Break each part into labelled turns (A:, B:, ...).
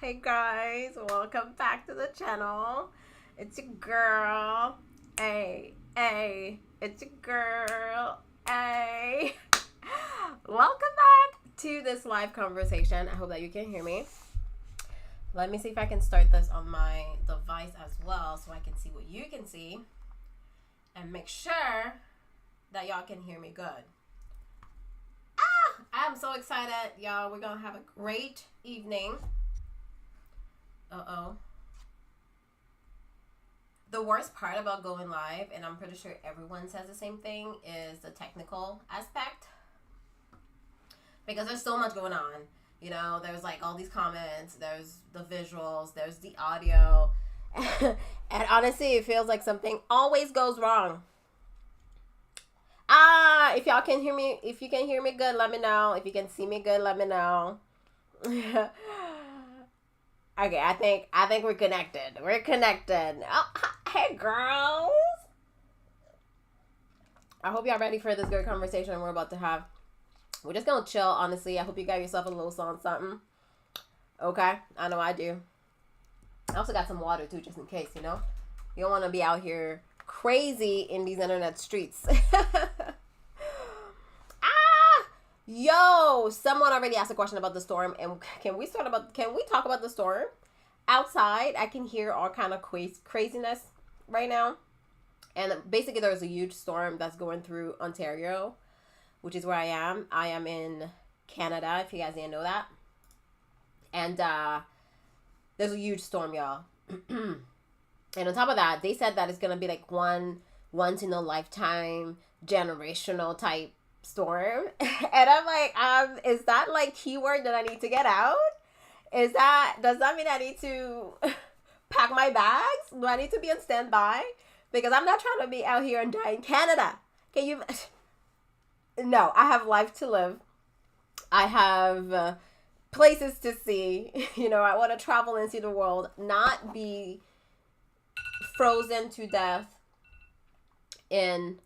A: Hey guys, welcome back to the channel. It's your girl. Hey, it's your girl. Hey. Welcome back to this live conversation. I hope that you can hear me. Let me see if I can start this on my device as well so I can see what you can see and make sure that y'all can hear me good. I'm so excited, y'all. We're gonna have a great evening. The worst part about going live, and I'm pretty sure everyone says the same thing, is the technical aspect. Because there's so much going on. You know, there's like all these comments, there's the visuals, there's the audio. And honestly, it feels like something always goes wrong. If y'all can hear me, if you can hear me good, let me know. If you can see me good, let me know. Okay, I think we're connected. We're connected. Oh, hey girls. I hope y'all ready for this good conversation we're about to have. We're just gonna chill, honestly. I hope you got yourself a little something. Okay, I know I do. I also got some water too, just in case, you know. You don't want to be out here crazy in these internet streets. Yo, someone already asked a question about the storm, and can we talk about the storm? Outside, I can hear all kind of craziness right now. And basically there's a huge storm that's going through Ontario, which is where I am. I am in Canada, if you guys didn't know that. And there's a huge storm, y'all. And on top of that, they said that it's going to be like once in a lifetime generational type storm. And I'm like, is that like keyword that I need to get out? Does that mean I need to pack my bags? Do I need to be on standby? Because I'm not trying to be out here and die in Canada. Can you? No, I have life to live. I have places to see. You know, I want to travel and see the world, not be frozen to death in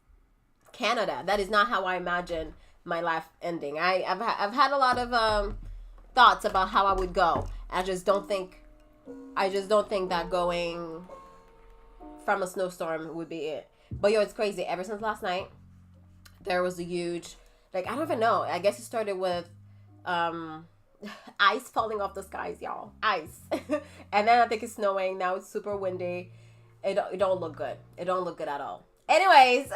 A: Canada. That is not how I imagine my life ending. I've had a lot of thoughts about how I would go. I just don't think that going from a snowstorm would be it. But yo, it's crazy. Ever since last night, there was a huge, like, I don't even know. I guess it started with ice falling off the skies, y'all. Ice. And then I think it's snowing. Now it's super windy. It don't look good. It don't look good at all. Anyways,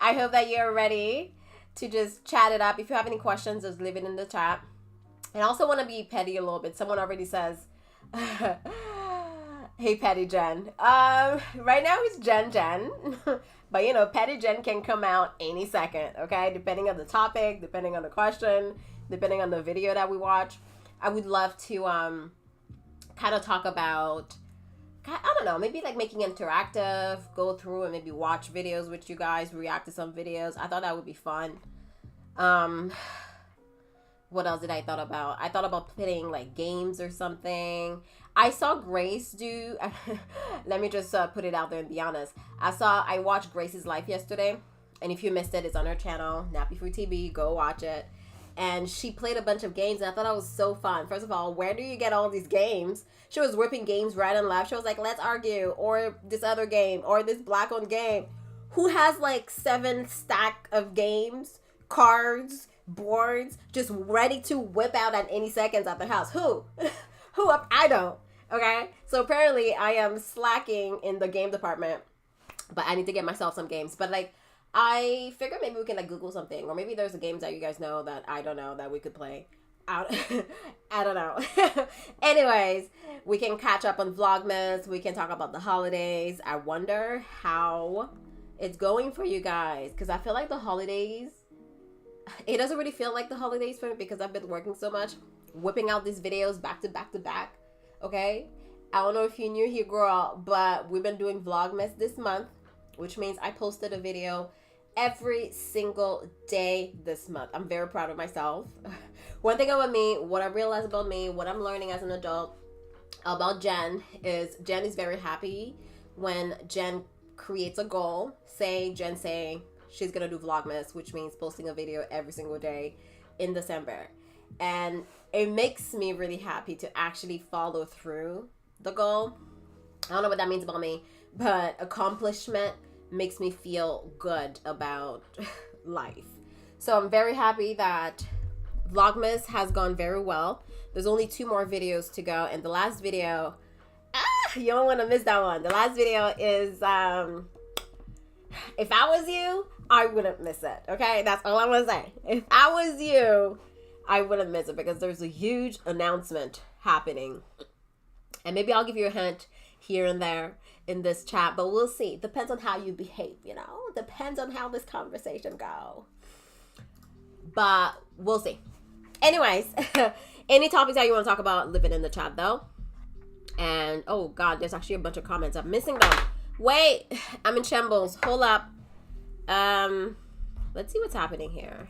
A: I hope that you're ready to just chat it up. If you have any questions, just leave it in the chat. And I also want to be petty a little bit. Someone already says, hey, Petty Jen. Right now it's Jen. But, you know, Petty Jen can come out any second, okay? Depending on the topic, depending on the question, depending on the video that we watch. I would love to kind of talk about, I don't know, maybe like making interactive, go through and maybe watch videos with you guys, react to some videos. I thought that would be fun. What else did I thought about? I thought about playing like games or something. I saw Grace do, let me just put it out there and be honest. I watched Grace's life yesterday. And if you missed it, it's on her channel, Nappy Free TV. Go watch it. And she played a bunch of games, and I thought that was so fun. First of all, where do you get all these games? She was whipping games right and left. She was like, let's argue, or this other game, or this black-owned game. Who has like 7 stack of games, cards, boards, just ready to whip out at any seconds at the house? Who? I don't. Okay? So apparently I am slacking in the game department, but I need to get myself some games. But like, I figured maybe we can like Google something, or maybe there's a games that you guys know that I don't know that we could play. I don't know. Anyways, we can catch up on Vlogmas. We can talk about the holidays. I wonder how it's going for you guys, because I feel like the holidays, it doesn't really feel like the holidays for me because I've been working so much, whipping out these videos back to back to back. Okay? I don't know if you're new here, girl, but we've been doing Vlogmas this month, which means I posted a video every single day this month. I'm very proud of myself. One thing about me, what I realized about me, what I'm learning as an adult about Jen is very happy when Jen creates a goal. Jen saying she's gonna do Vlogmas, which means posting a video every single day in December. And it makes me really happy to actually follow through the goal. I don't know what that means about me, but accomplishment makes me feel good about life. So I'm very happy that Vlogmas has gone very well. There's only 2 more videos to go, and the last video, you don't want to miss that one. The last video is, if I was you, I wouldn't miss it. Okay, that's all I'm gonna say. If I was you, I wouldn't miss it because there's a huge announcement happening, and maybe I'll give you a hint here and there in this chat, but we'll see. Depends on how you behave, you know. Depends on how this conversation go. But we'll see. Anyways, any topics that you want to talk about, leave it in the chat though. And oh god, there's actually a bunch of comments. I'm missing them. Wait, I'm in shambles. Hold up. Let's see what's happening here.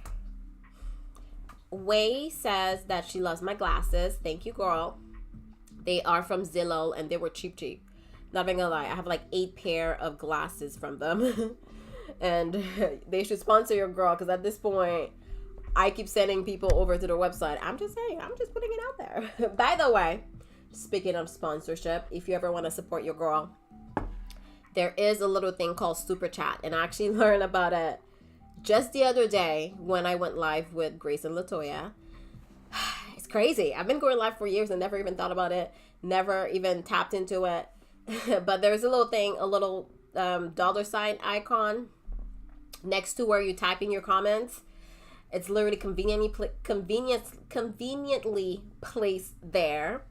A: Way says that she loves my glasses. Thank you, girl. They are from Zillow and they were cheap. Not even gonna lie, I have like 8 pair of glasses from them. And they should sponsor your girl, because at this point I keep sending people over to their website. I'm just saying, I'm just putting it out there. By the way, speaking of sponsorship, if you ever want to support your girl, there is a little thing called Super Chat, and I actually learned about it just the other day when I went live with Grace and Latoya. It's crazy. I've been going live for years and never even thought about it, never even tapped into it. But there's a little thing, a little $ icon next to where you type in your comments. It's literally conveniently placed there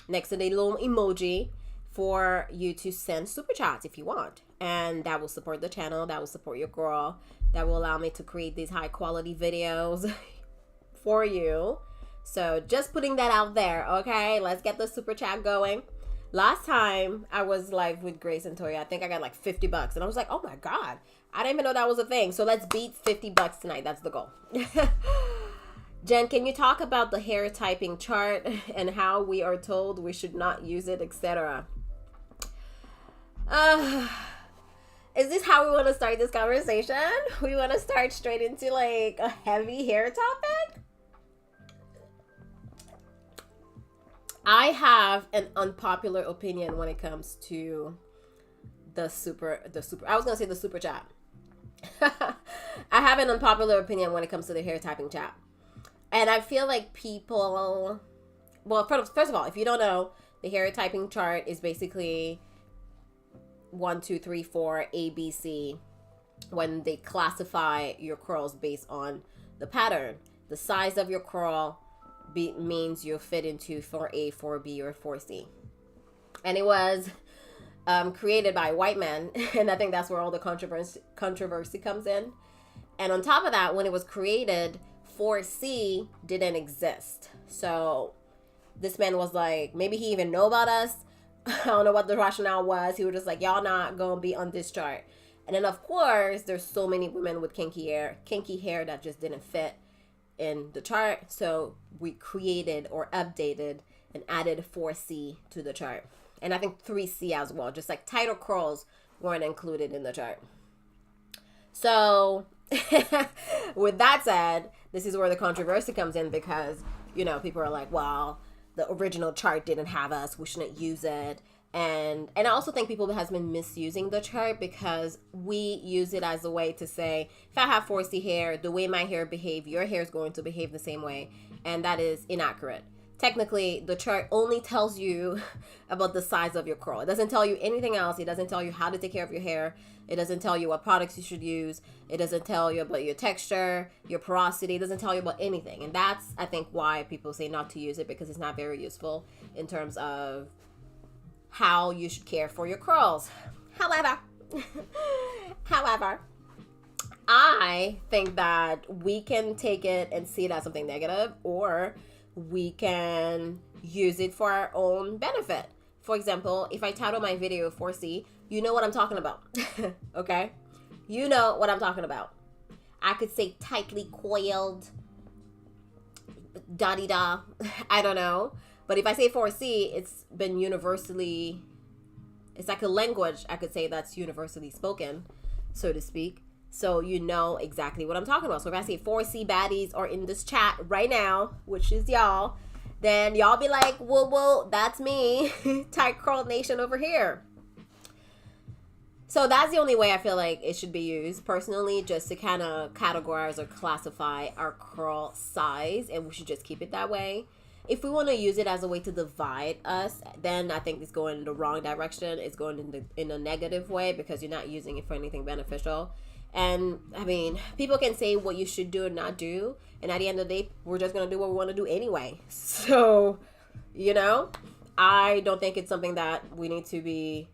A: next to the little emoji for you to send super chats if you want. And that will support the channel. That will support your girl. That will allow me to create these high quality videos for you. So just putting that out there, okay? Let's get the super chat going. Last time I was live with Grace and Toya, I think I got like $50. And I was like, oh my God, I didn't even know that was a thing. So let's beat $50 tonight. That's the goal. Jen, can you talk about the hair typing chart and how we are told we should not use it, etc.? Is this how we want to start this conversation? We want to start straight into like a heavy hair topic? I have an unpopular opinion when it comes to the super, I was going to say the super chat. I have an unpopular opinion when it comes to the hair typing chat. And I feel like people, well, first of all, if you don't know, the hair typing chart is basically 1, 2, 3, 4, A, B, C, when they classify your curls based on the pattern. The size of your curl means you'll fit into 4A, 4B, or 4C. And it was created by white men, and I think that's where all the controversy comes in. And on top of that, when it was created, 4C didn't exist. So this man was like, maybe he even know about us. I don't know what the rationale was. He was just like, y'all not gonna be on this chart. And then of course, there's so many women with kinky hair that just didn't fit in the chart. So we created or updated and added 4C to the chart. And I think 3C as well. Just like tighter curls weren't included in the chart. So with that said, this is where the controversy comes in, because, you know, people are like, well, the original chart didn't have us, we shouldn't use it. And I also think people has been misusing the chart, because we use it as a way to say, if I have 4C hair, the way my hair behave, your hair is going to behave the same way. And that is inaccurate. Technically, the chart only tells you about the size of your curl. It doesn't tell you anything else. It doesn't tell you how to take care of your hair. It doesn't tell you what products you should use. It doesn't tell you about your texture, your porosity. It doesn't tell you about anything. And that's, I think, why people say not to use it, because it's not very useful in terms of how you should care for your curls. However, I think that we can take it and see it as something negative, or we can use it for our own benefit. For example, if I title my video 4C, you know what I'm talking about. Okay? You know what I'm talking about. I could say tightly coiled, da-di-da, I don't know. But if I say 4C, it's been universally, it's like a language, I could say, that's universally spoken, so to speak. So you know exactly what I'm talking about. So if I say 4C baddies are in this chat right now, which is y'all, then y'all be like, well, that's me. Tight curl nation over here. So that's the only way I feel like it should be used personally, just to kind of categorize or classify our curl size, and we should just keep it that way. If we want to use it as a way to divide us, then I think it's going in the wrong direction. It's going in a negative way, because you're not using it for anything beneficial. And I mean, people can say what you should do and not do, and at the end of the day, we're just going to do what we want to do anyway. So, you know, I don't think it's something that we need to be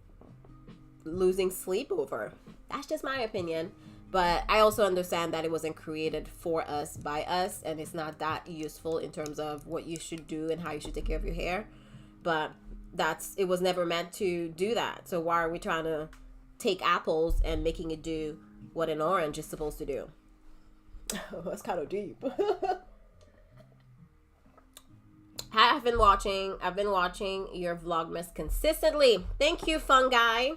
A: losing sleep over. That's just my opinion. But I also understand that it wasn't created for us, by us, and it's not that useful in terms of what you should do and how you should take care of your hair. But it was never meant to do that. So why are we trying to take apples and making it do what an orange is supposed to do? That's kind of deep. I've been watching your Vlogmas consistently. Thank you, Fungi.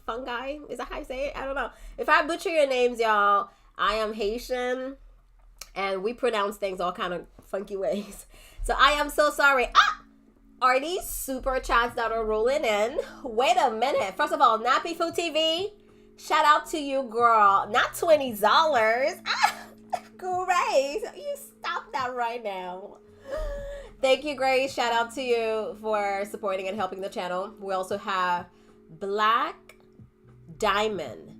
A: Fungi? Is that how you say it? I don't know. If I butcher your names, y'all, I am Haitian, and we pronounce things all kind of funky ways. So I am so sorry. Are these super chats that are rolling in? Wait a minute. First of all, Nappy Food TV, shout out to you, girl. Not $20. Grace, you stop that right now. Thank you, Grace. Shout out to you for supporting and helping the channel. We also have Black Diamond.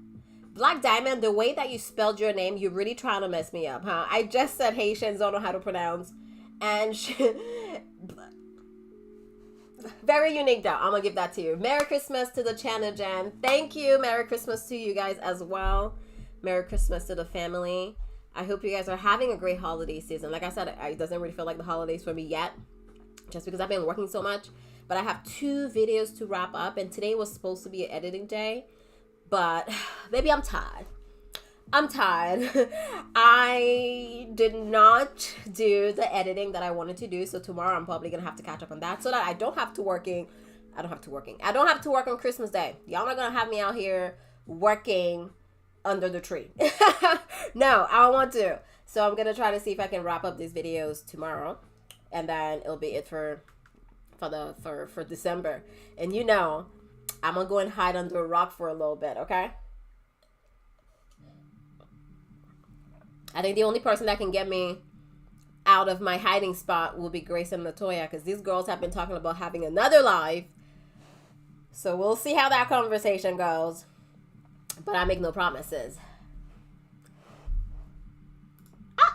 A: Black Diamond, the way that you spelled your name, you're really trying to mess me up, huh? I just said Haitians don't know how to pronounce. And very unique though. I'm gonna give that to you. Merry Christmas to the channel, Jen. Thank you. Merry Christmas to you guys as well. Merry Christmas to the family. I hope you guys are having a great holiday season. Like I said, it doesn't really feel like the holidays for me yet, just because I've been working so much. But I have 2 videos to wrap up, and today was supposed to be an editing day. But baby, I'm tired. I did not do the editing that I wanted to do. So tomorrow I'm probably going to have to catch up on that, so that I don't have to work on Christmas Day. Y'all not going to have me out here working under the tree. No, I don't want to. So I'm going to try to see if I can wrap up these videos tomorrow. And then it'll be it for December. And you know, I'm gonna go and hide under a rock for a little bit, okay? I think the only person that can get me out of my hiding spot will be Grace and Latoya, because these girls have been talking about having another live. So we'll see how that conversation goes. But I make no promises.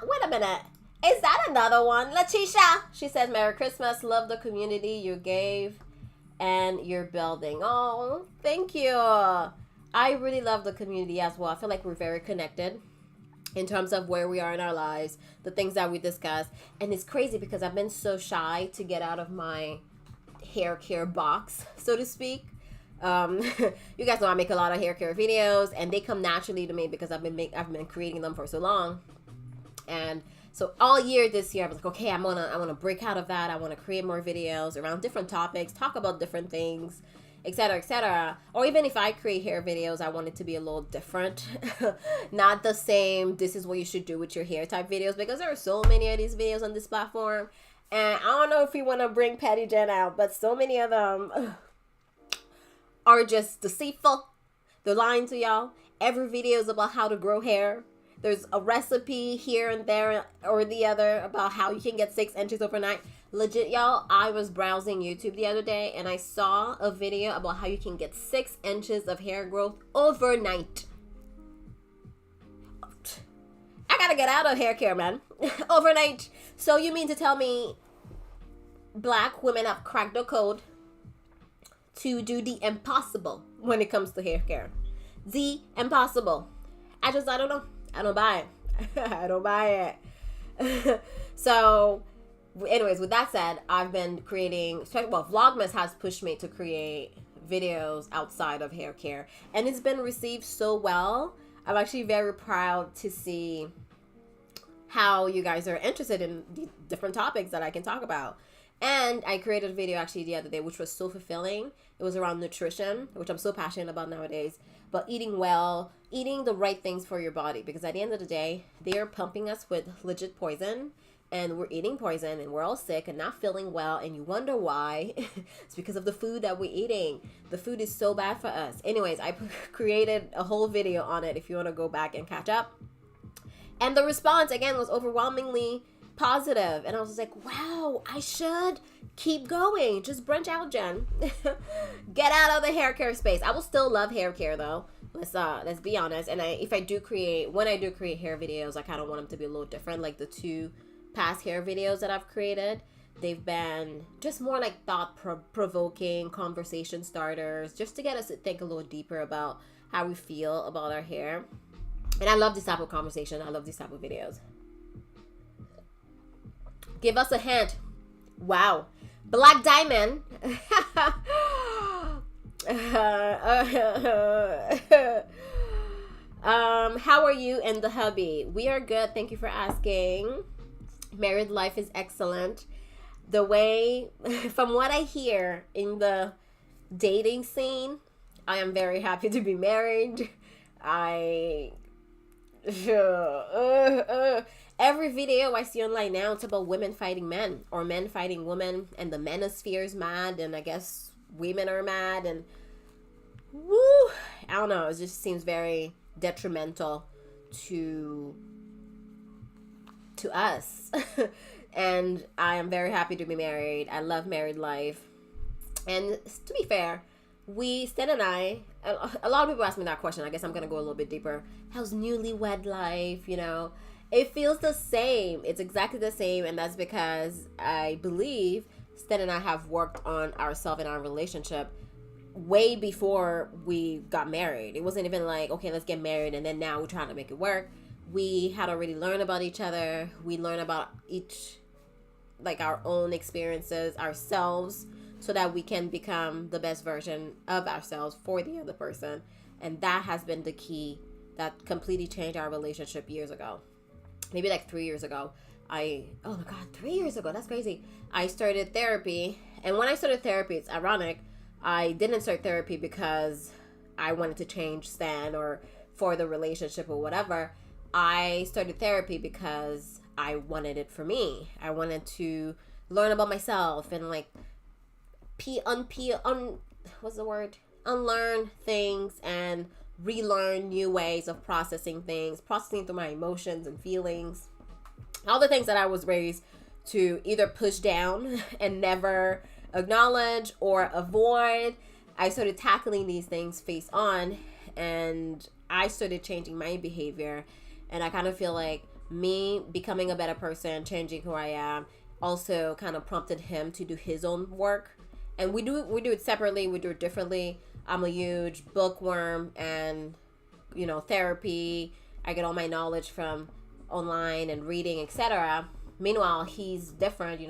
A: Wait a minute. Is that another one? Letitia. She says, Merry Christmas. Love the community you gave and you're building. Oh, thank you. I really love the community as well. I feel like we're very connected in terms of where we are in our lives, the things that we discuss. And it's crazy because I've been so shy to get out of my hair care box, so to speak. You guys know I make a lot of hair care videos, and they come naturally to me because I've been creating them for so long. And so all year this year, I was like, okay, I want to break out of that. I want to create more videos around different topics, talk about different things, etc., etc. Or even if I create hair videos, I want it to be a little different. Not the same, this is what you should do with your hair type videos, because there are so many of these videos on this platform. And I don't know if we want to bring Patty Jen out, but so many of them are just deceitful. They're lying to y'all. Every video is about how to grow hair. There's a recipe here and there or the other about how you can get 6 inches overnight. Legit, y'all, I was browsing YouTube the other day and I saw a video about how you can get 6 inches of hair growth overnight. I gotta get out of hair care, man. Overnight. So you mean to tell me black women have cracked the code to do the impossible when it comes to hair care? The impossible. I don't know. I don't buy it. I don't buy it. So, anyways, with that said, I've been creating, well, Vlogmas has pushed me to create videos outside of hair care. And it's been received so well. I'm actually very proud to see how you guys are interested in the different topics that I can talk about. And I created a video actually the other day, which was so fulfilling. It was around nutrition, which I'm so passionate about nowadays. But eating well, eating the right things for your body. Because at the end of the day, they are pumping us with legit poison. and we're eating poison and we're all sick and not feeling well, and you wonder why. It's because of the food that we're eating. The food is so bad for us. Anyways, I created a whole video on it if you want to go back and catch up. And the response, again, was overwhelmingly positive. And I was just like, wow, I should keep going. Just branch out, Jen. Get out of the hair care space. I will still love hair care, though. Let's be honest. And when I do create hair videos, I kind of want them to be a little different. Like the 2 past hair videos that I've created, they've been just more like thought-provoking conversation starters, just to get us to think a little deeper about how we feel about our hair. And I love this type of conversation. I love these type of videos. Give us a hint. Wow. Black Diamond. How are you and the hubby? We are good. Thank you for asking. Married life is excellent. The way, from what I hear in the dating scene, I am very happy to be married. Every video I see online now, it's about women fighting men or men fighting women, and the manosphere is mad, and I guess women are mad, and woo, I don't know. It just seems very detrimental to us. And I am very happy to be married. I love married life. And to be fair, Stan and I, a lot of people ask me that question. I guess I'm going to go a little bit deeper. How's newlywed life? You know, it feels the same. It's exactly the same. And that's because I believe Stan and I have worked on ourselves and our relationship way before we got married. It wasn't even like, okay, let's get married and then now we're trying to make it work. We had already learned about each other. We learned about our own experiences, ourselves, so that we can become the best version of ourselves for the other person. And that has been the key that completely changed our relationship years ago. Maybe like 3 years ago. Oh my God, 3 years ago. That's crazy. I started therapy. And when I started therapy, it's ironic. I didn't start therapy because I wanted to change Stan or for the relationship or whatever. I started therapy because I wanted it for me. I wanted to learn about myself and like unlearn things and relearn new ways of processing things, processing through my emotions and feelings. All the things that I was raised to either push down and never acknowledge or avoid. I started tackling these things face on, and I started changing my behavior. And I kind of feel like me becoming a better person, changing who I am, also kind of prompted him to do his own work. And we do it separately. We do it differently. I'm a huge bookworm and, therapy. I get all my knowledge from online and reading, etc. Meanwhile, he's different,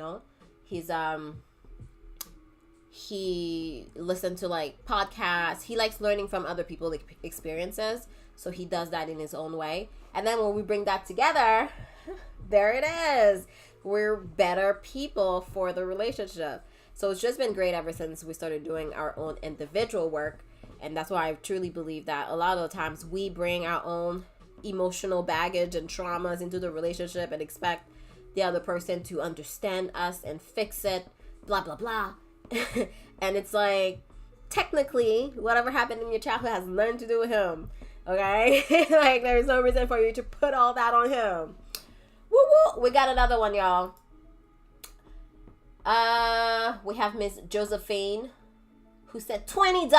A: he listens to like podcasts. He likes learning from other people's experiences. So he does that in his own way. And then when we bring that together, there it is. We're better people for the relationship. So it's just been great ever since we started doing our own individual work. And that's why I truly believe that a lot of the times we bring our own emotional baggage and traumas into the relationship and expect the other person to understand us and fix it, blah, blah, blah. And it's like, technically, whatever happened in your childhood has nothing to do with him. Okay? Like, there's no reason for you to put all that on him. Woo woo! We got another one, y'all. We have Miss Josephine, who said $20.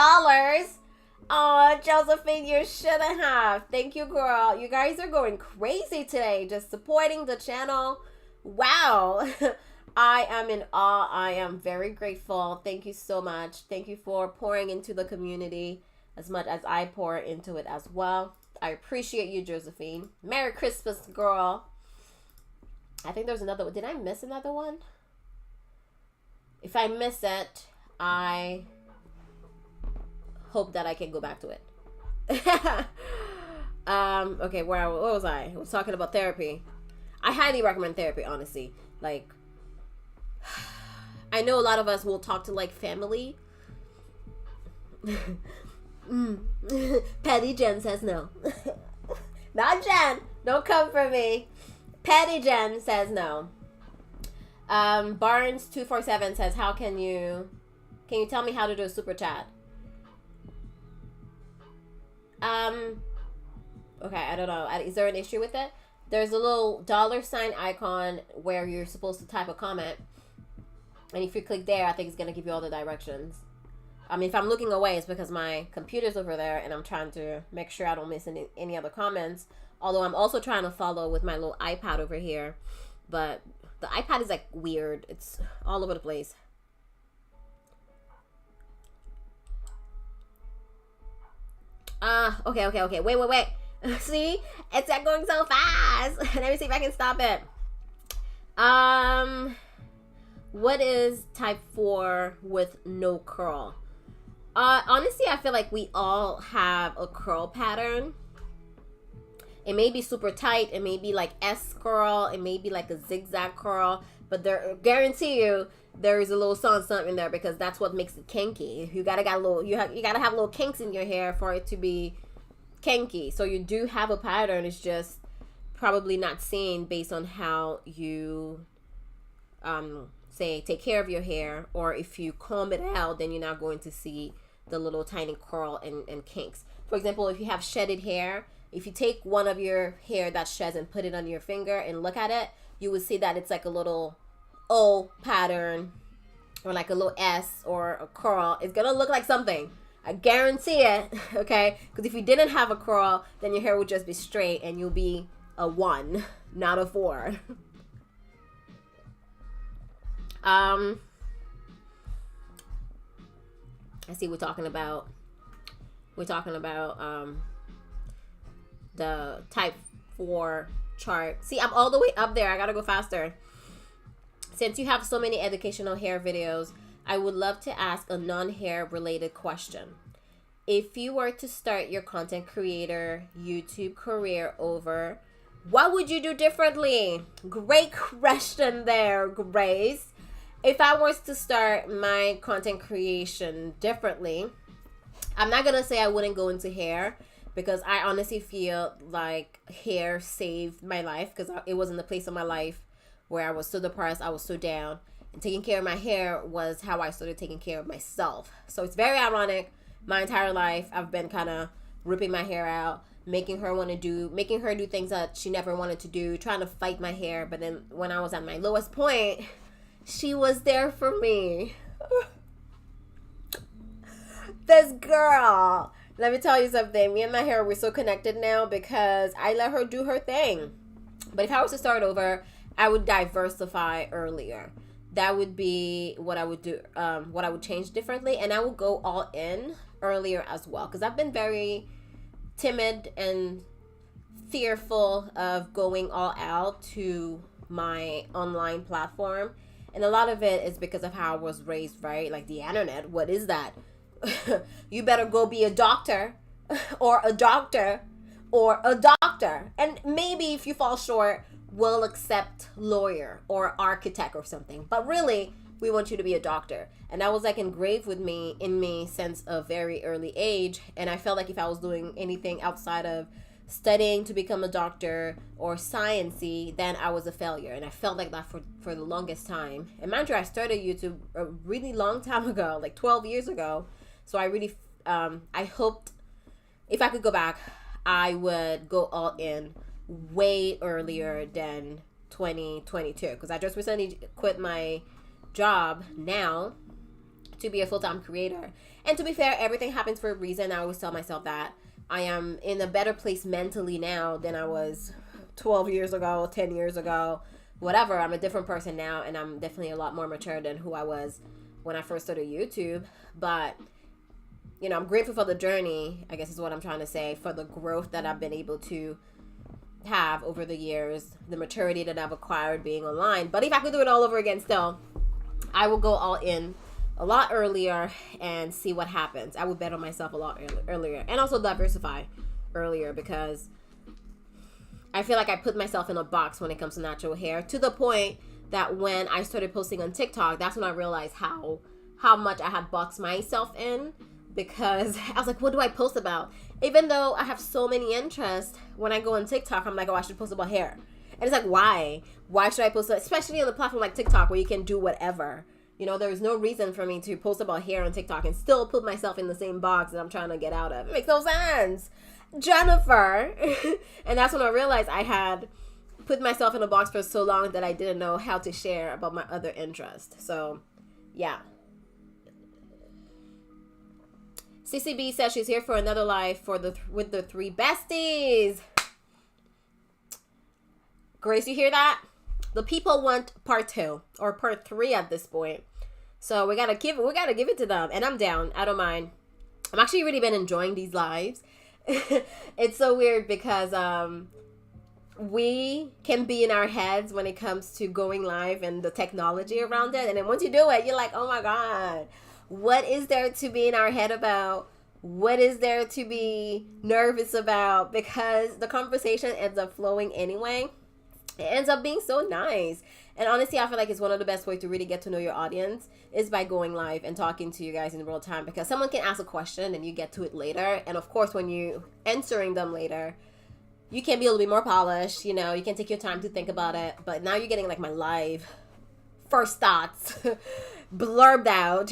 A: Oh, Josephine, you shouldn't have. Thank you, girl. You guys are going crazy today, just supporting the channel. Wow. I am in awe. I am very grateful. Thank you so much. Thank you for pouring into the community as much as I pour into it as well. I appreciate you, Josephine. Merry Christmas, girl. I think there's another one. Did I miss another one? If I miss it, I hope that I can go back to it. Okay, what was I? I was talking about therapy. I highly recommend therapy, honestly. Like, I know a lot of us will talk to like family. Patty Jen says no. Not Jen. Don't come for me. Patty Jen says no. Barnes247 says, how can you tell me how to do a super chat? Okay, I don't know. Is there an issue with it? There's a little $ icon where you're supposed to type a comment. And if you click there, I think it's going to give you all the directions. I mean, if I'm looking away, it's because my computer's over there and I'm trying to make sure I don't miss any other comments. Although I'm also trying to follow with my little iPad over here. But the iPad is like weird. It's all over the place. Okay. Wait. See? It's like going so fast. Let me see if I can stop it. What is type 4 with no curl? Honestly, I feel like we all have a curl pattern. It may be super tight. It may be like S curl. It may be like a zigzag curl. But guarantee you, there is a little something in there because that's what makes it kinky. You gotta have little kinks in your hair for it to be kinky. So you do have a pattern. It's just probably not seen based on how you say take care of your hair, or if you comb it out, then you're not going to see the little tiny curl and kinks. For example, if you have shedded hair, if you take one of your hair that sheds and put it on your finger and look at it, you would see that it's like a little O pattern or like a little S or a curl. It's gonna look like something. I guarantee it, okay? Because if you didn't have a curl, then your hair would just be straight and you'll be a 1, not a 4. I see we're talking about the type 4 chart. See, I'm all the way up there. I gotta go faster. Since you have so many educational hair videos, I would love to ask a non-hair related question. If you were to start your content creator YouTube career over, what would you do differently? Great question there, Grace. If I was to start my content creation differently, I'm not gonna say I wouldn't go into hair, because I honestly feel like hair saved my life, because it was in the place of my life where I was so depressed, I was so down, and taking care of my hair was how I started taking care of myself. So it's very ironic. My entire life I've been kind of ripping my hair out, making her do things that she never wanted to do, trying to fight my hair. But then when I was at my lowest point, she was there for me. This girl, let me tell you something. Me and my hair, we're so connected now because I let her do her thing. But if I was to start over, I would diversify earlier. That would be what I would do, what I would change differently. And I would go all in earlier as well, because I've been very timid and fearful of going all out to my online platform. And a lot of it is because of how I was raised, right? Like the internet, what is that? You better go be a doctor or a doctor or a doctor. And maybe if you fall short, we'll accept lawyer or architect or something. But really, we want you to be a doctor. And that was like engraved in me since a very early age. And I felt like if I was doing anything outside of studying to become a doctor or sciencey, then I was a failure. And I felt like that for the longest time. And mind you, I started YouTube a really long time ago, like 12 years ago. So I really, I hoped if I could go back, I would go all in way earlier than 2022. Because I just recently quit my job now to be a full-time creator. And to be fair, everything happens for a reason. I always tell myself that. I am in a better place mentally now than I was 12 years ago, 10 years ago, whatever. I'm a different person now, and I'm definitely a lot more mature than who I was when I first started YouTube. But, you know, I'm grateful for the journey, I guess is what I'm trying to say, for the growth that I've been able to have over the years, the maturity that I've acquired being online. But if I could do it all over again still, I will go all in a lot earlier and see what happens. I would bet on myself a lot earlier, and also diversify earlier, because I feel like I put myself in a box when it comes to natural hair, to the point that when I started posting on TikTok, that's when I realized how much I had boxed myself in, because I was like, what do I post about? Even though I have so many interests, when I go on TikTok, I'm like, oh, I should post about hair. And it's like, why? Why should I post it? Especially on a platform like TikTok where you can do whatever. You know, there's no reason for me to post about hair on TikTok and still put myself in the same box that I'm trying to get out of. It makes no sense. Jennifer. And that's when I realized I had put myself in a box for so long that I didn't know how to share about my other interests. So, yeah. CCB says she's here for another live with the three besties. Grace, you hear that? The people want part 2 or part 3 at this point. So we gotta give it to them. And I'm down. I don't mind. I'm actually really been enjoying these lives. It's so weird because we can be in our heads when it comes to going live and the technology around it. And then once you do it, you're like, oh my God, what is there to be in our head about? What is there to be nervous about? Because the conversation ends up flowing anyway. It ends up being so nice. And honestly, I feel like it's one of the best ways to really get to know your audience is by going live and talking to you guys in real time, because someone can ask a question and you get to it later. And of course, when you answering them later, you can be a little bit more polished. You know, you can take your time to think about it. But now you're getting like my live first thoughts blurbed out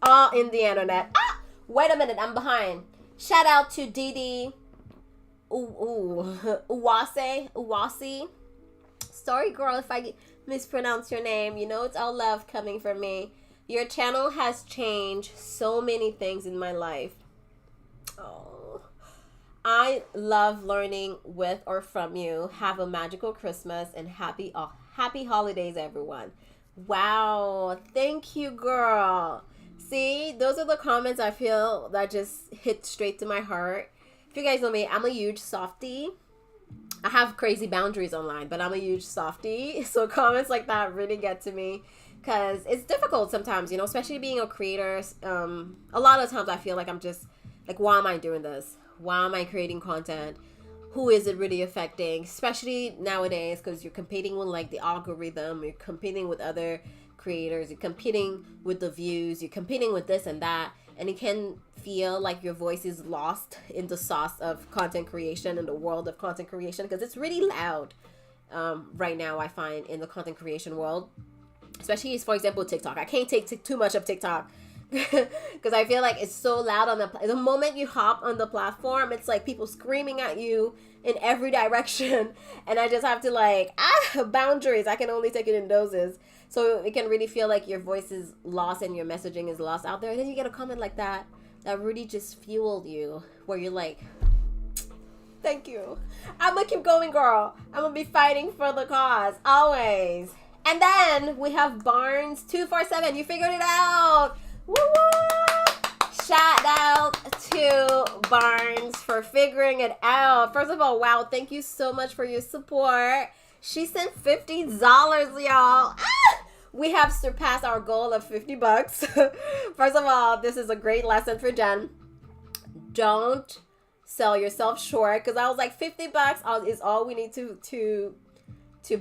A: all in the internet. Ah, wait a minute, I'm behind. Shout out to Didi Uwasi. Sorry, girl, if I mispronounce your name. You know, it's all love coming from me. Your channel has changed so many things in my life. Oh, I love learning with or from you. Have a magical Christmas and happy holidays, everyone. Wow, thank you, girl. See, those are the comments I feel that just hit straight to my heart. If you guys know me, I'm a huge softie. I have crazy boundaries online, but I'm a huge softie. So comments like that really get to me because it's difficult sometimes, you know, especially being a creator. A lot of times I feel like I'm just like, why am I doing this? Why am I creating content? Who is it really affecting? Especially nowadays, because you're competing with like the algorithm, you're competing with other creators, you're competing with the views, you're competing with this and that. And it can feel like your voice is lost in the sauce of content creation, in the world of content creation, because it's really loud right now, I find, in the content creation world. Especially, for example, TikTok. I can't take too much of TikTok because I feel like it's so loud on the moment you hop on the platform, it's like people screaming at you in every direction. And I just have to like, boundaries. I can only take it in doses. So it can really feel like your voice is lost and your messaging is lost out there. And then you get a comment like that really just fueled you, where you're like, thank you. I'm going to keep going, girl. I'm going to be fighting for the cause, always. And then we have Barnes 247. You figured it out. Woo-woo! Shout out to Barnes for figuring it out. First of all, wow, thank you so much for your support. She sent $50, y'all. We have surpassed our goal of $50. First of all, this is a great lesson for Jen. Don't sell yourself short, because I was like, $50 is all we need to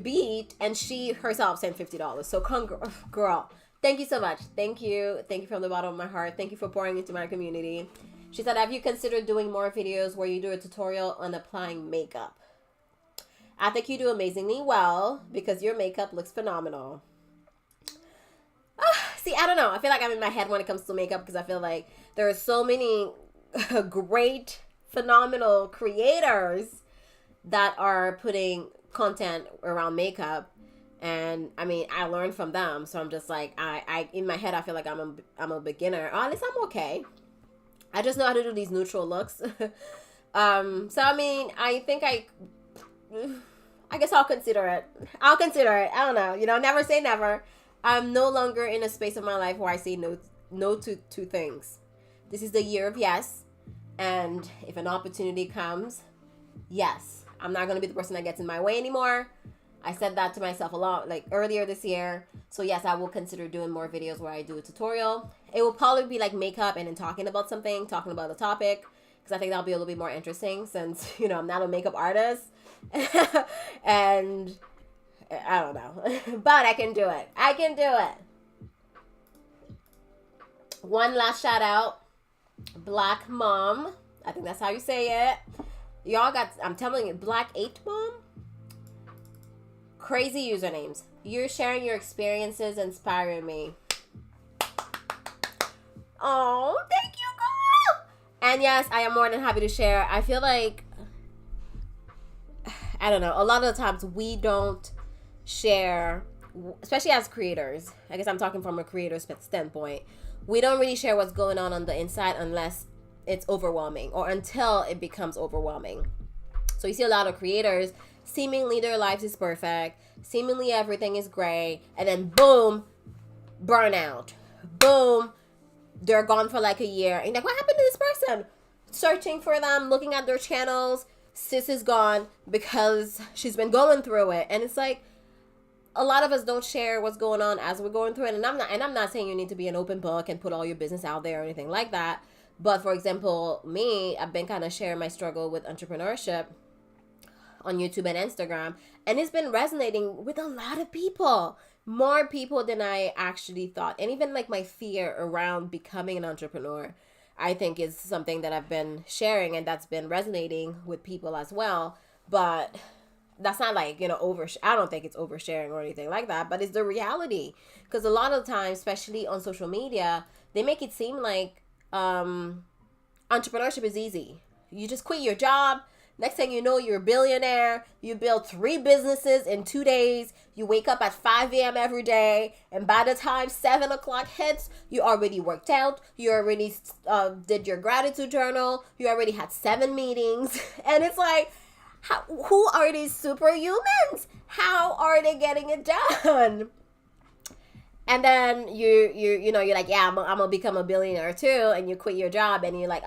A: beat, and she herself sent $50. So girl, thank you so much. Thank you from the bottom of my heart. Thank you for pouring into my community. She said, have you considered doing more videos where you do a tutorial on applying makeup? I think you do amazingly well because your makeup looks phenomenal. See, I don't know. I feel like I'm in my head when it comes to makeup, because I feel like there are so many great, phenomenal creators that are putting content around makeup. And I mean, I learned from them. So I'm just like, I in my head, I feel like I'm a beginner. Or at least I'm okay. I just know how to do these neutral looks. So I mean, I think I guess I'll consider it. I don't know. You know, never say never. I'm no longer in a space of my life where I say no to two things. This is the year of yes. And if an opportunity comes, yes. I'm not going to be the person that gets in my way anymore. I said that to myself a lot, like earlier this year. So yes, I will consider doing more videos where I do a tutorial. It will probably be like makeup and then talking about something, talking about a topic. Because I think that'll be a little bit more interesting since, you know, I'm not a makeup artist. And I don't know. But I can do it. I can do it. One last shout out. Black Mom. I think that's how you say it. Y'all got, I'm telling you, Black 8 Mom. Crazy usernames. You're sharing your experiences, inspiring me. Oh, thank you, girl. And yes, I am more than happy to share. I feel like, I don't know, a lot of the times we don't share, especially as creators. I guess I'm talking from a creator's standpoint. We don't really share what's going on the inside unless it's overwhelming or until it becomes overwhelming. So you see a lot of creators, seemingly their lives is perfect, seemingly everything is great, and then boom, burnout. Boom, they're gone for like a year. And like, what happened to this person? Searching for them, looking at their channels, sis is gone because she's been going through it. And it's like, a lot of us don't share what's going on as we're going through it. And I'm not saying you need to be an open book and put all your business out there or anything like that. But for example, me, I've been kind of sharing my struggle with entrepreneurship on YouTube and Instagram, and it's been resonating with a lot of people, more people than I actually thought. And even like my fear around becoming an entrepreneur, I think is something that I've been sharing, and that's been resonating with people as well. But that's not like, I don't think it's oversharing or anything like that, but it's the reality. Because a lot of times, especially on social media, they make it seem like entrepreneurship is easy. You just quit your job. Next thing you know, you're a billionaire. You build 3 businesses in 2 days. You wake up at 5 a.m. every day. And by the time 7 o'clock hits, you already worked out. You already did your gratitude journal. You already had 7 meetings. And it's like, who are these superhumans? How are they getting it done? And then you're like, yeah, I'm gonna become a billionaire too. And you quit your job and you're like,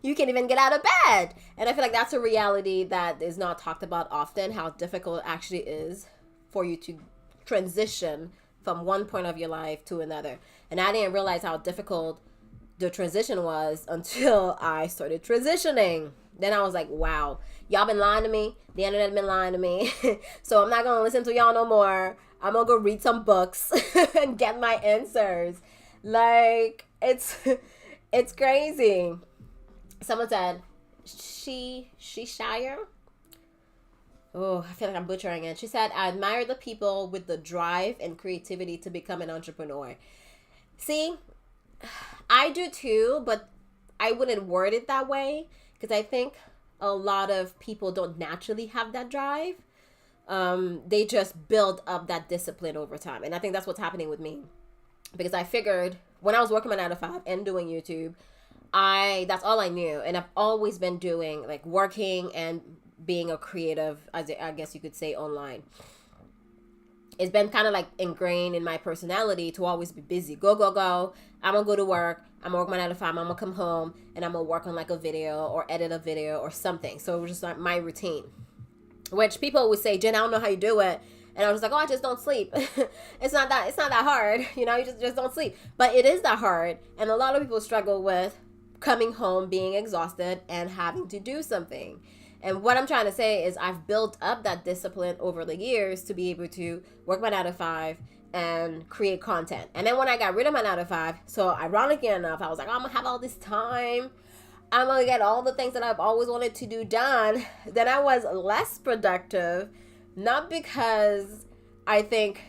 A: you can't even get out of bed. And I feel like that's a reality that is not talked about often, how difficult it actually is for you to transition from one point of your life to another. And I didn't realize how difficult the transition was until I started transitioning. Then I was like, wow, y'all been lying to me. The internet been lying to me. So I'm not going to listen to y'all no more. I'm going to go read some books and get my answers. Like, it's crazy. Someone said, Shire. Oh, I feel like I'm butchering it. She said, I admire the people with the drive and creativity to become an entrepreneur. See, I do too, but I wouldn't word it that way because I think a lot of people don't naturally have that drive. They just build up that discipline over time. And I think that's what's happening with me. Because I figured when I was working my 9 to 5 and doing YouTube, that's all I knew. And I've always been doing like working and being a creative, as I guess you could say, online. It's been kind of like ingrained in my personality to always be busy. Go, go, go. I'm going to go to work. I'm going to work my 9 to 5. I'm going to come home and I'm going to work on like a video or edit a video or something. So it was just like my routine. Which people would say, Jen, I don't know how you do it. And I was like, oh, I just don't sleep. It's not that hard. You just don't sleep. But it is that hard. And a lot of people struggle with coming home, being exhausted, and having to do something. And what I'm trying to say is I've built up that discipline over the years to be able to work my 9 to 5 and create content. And then when I got rid of my 9 to 5, so ironically enough, I was like, I'm going to have all this time. I'm going to get all the things that I've always wanted to do done. Then I was less productive, not because I think,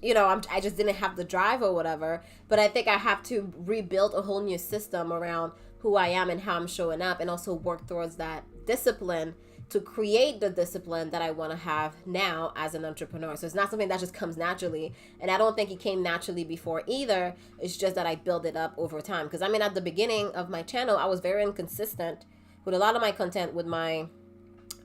A: I just didn't have the drive or whatever, but I think I have to rebuild a whole new system around who I am and how I'm showing up, and also work towards that discipline to create the discipline that I want to have now as an entrepreneur. So it's not something that just comes naturally, and I don't think it came naturally before either. It's just that I build it up over time. Because at the beginning of my channel, I was very inconsistent with a lot of my content, with my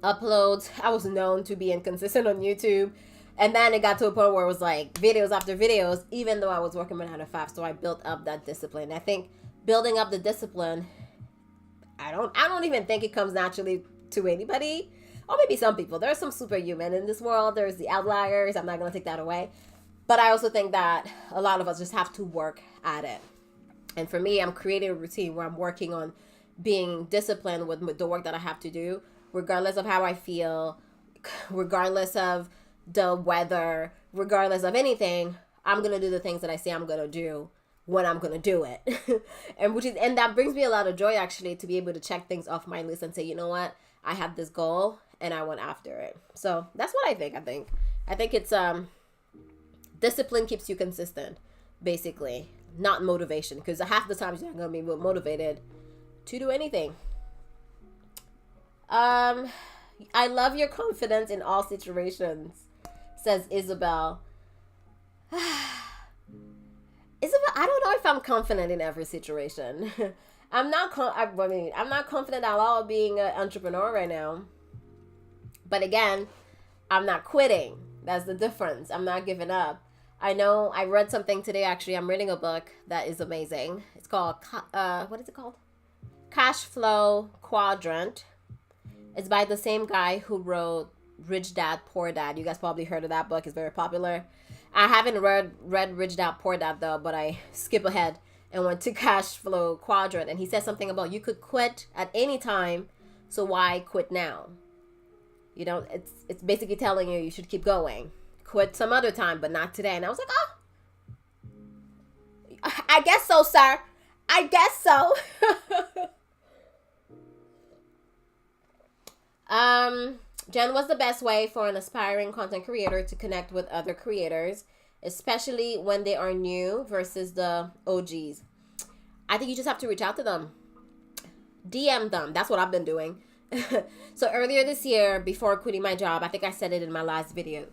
A: uploads. I was known to be inconsistent on YouTube. And then it got to a point where it was like videos after videos, even though I was working my 9 to 5. So I built up that discipline. I think building up the discipline, I don't even think it comes naturally to anybody. Or maybe some people. There's some superhuman in this world. There's the outliers. I'm not going to take that away. But I also think that a lot of us just have to work at it. And for me, I'm creating a routine where I'm working on being disciplined with the work that I have to do, regardless of how I feel, regardless of the weather, regardless of anything. I'm going to do the things that I say I'm going to do when I'm going to do it. And that brings me a lot of joy, actually, to be able to check things off my list and say, you know what? I had this goal and I went after it. So that's what I think. I think it's discipline keeps you consistent, basically, not motivation, because half the times you're not gonna be motivated to do anything. I love your confidence in all situations, says Isabel. Isabel, I don't know if I'm confident in every situation. I'm not confident at all being an entrepreneur right now. But again, I'm not quitting. That's the difference. I'm not giving up. I know I read something today, actually. I'm reading a book that is amazing. It's called, what is it called? Cash Flow Quadrant. It's by the same guy who wrote Rich Dad, Poor Dad. You guys probably heard of that book. It's very popular. I haven't read Rich Dad, Poor Dad, though, but I skip ahead and went to Cash Flow Quadrant. And he said something about you could quit at any time, so why quit now? You know, it's basically telling you should keep going. Quit some other time, but not today. And I was like, oh, I guess so, sir. I guess so. Jen, what's the best way for an aspiring content creator to connect with other creators, especially when they are new versus the OGs? I think you just have to reach out to them. DM them. That's what I've been doing. So earlier this year, before quitting my job, I think I said it in my last video.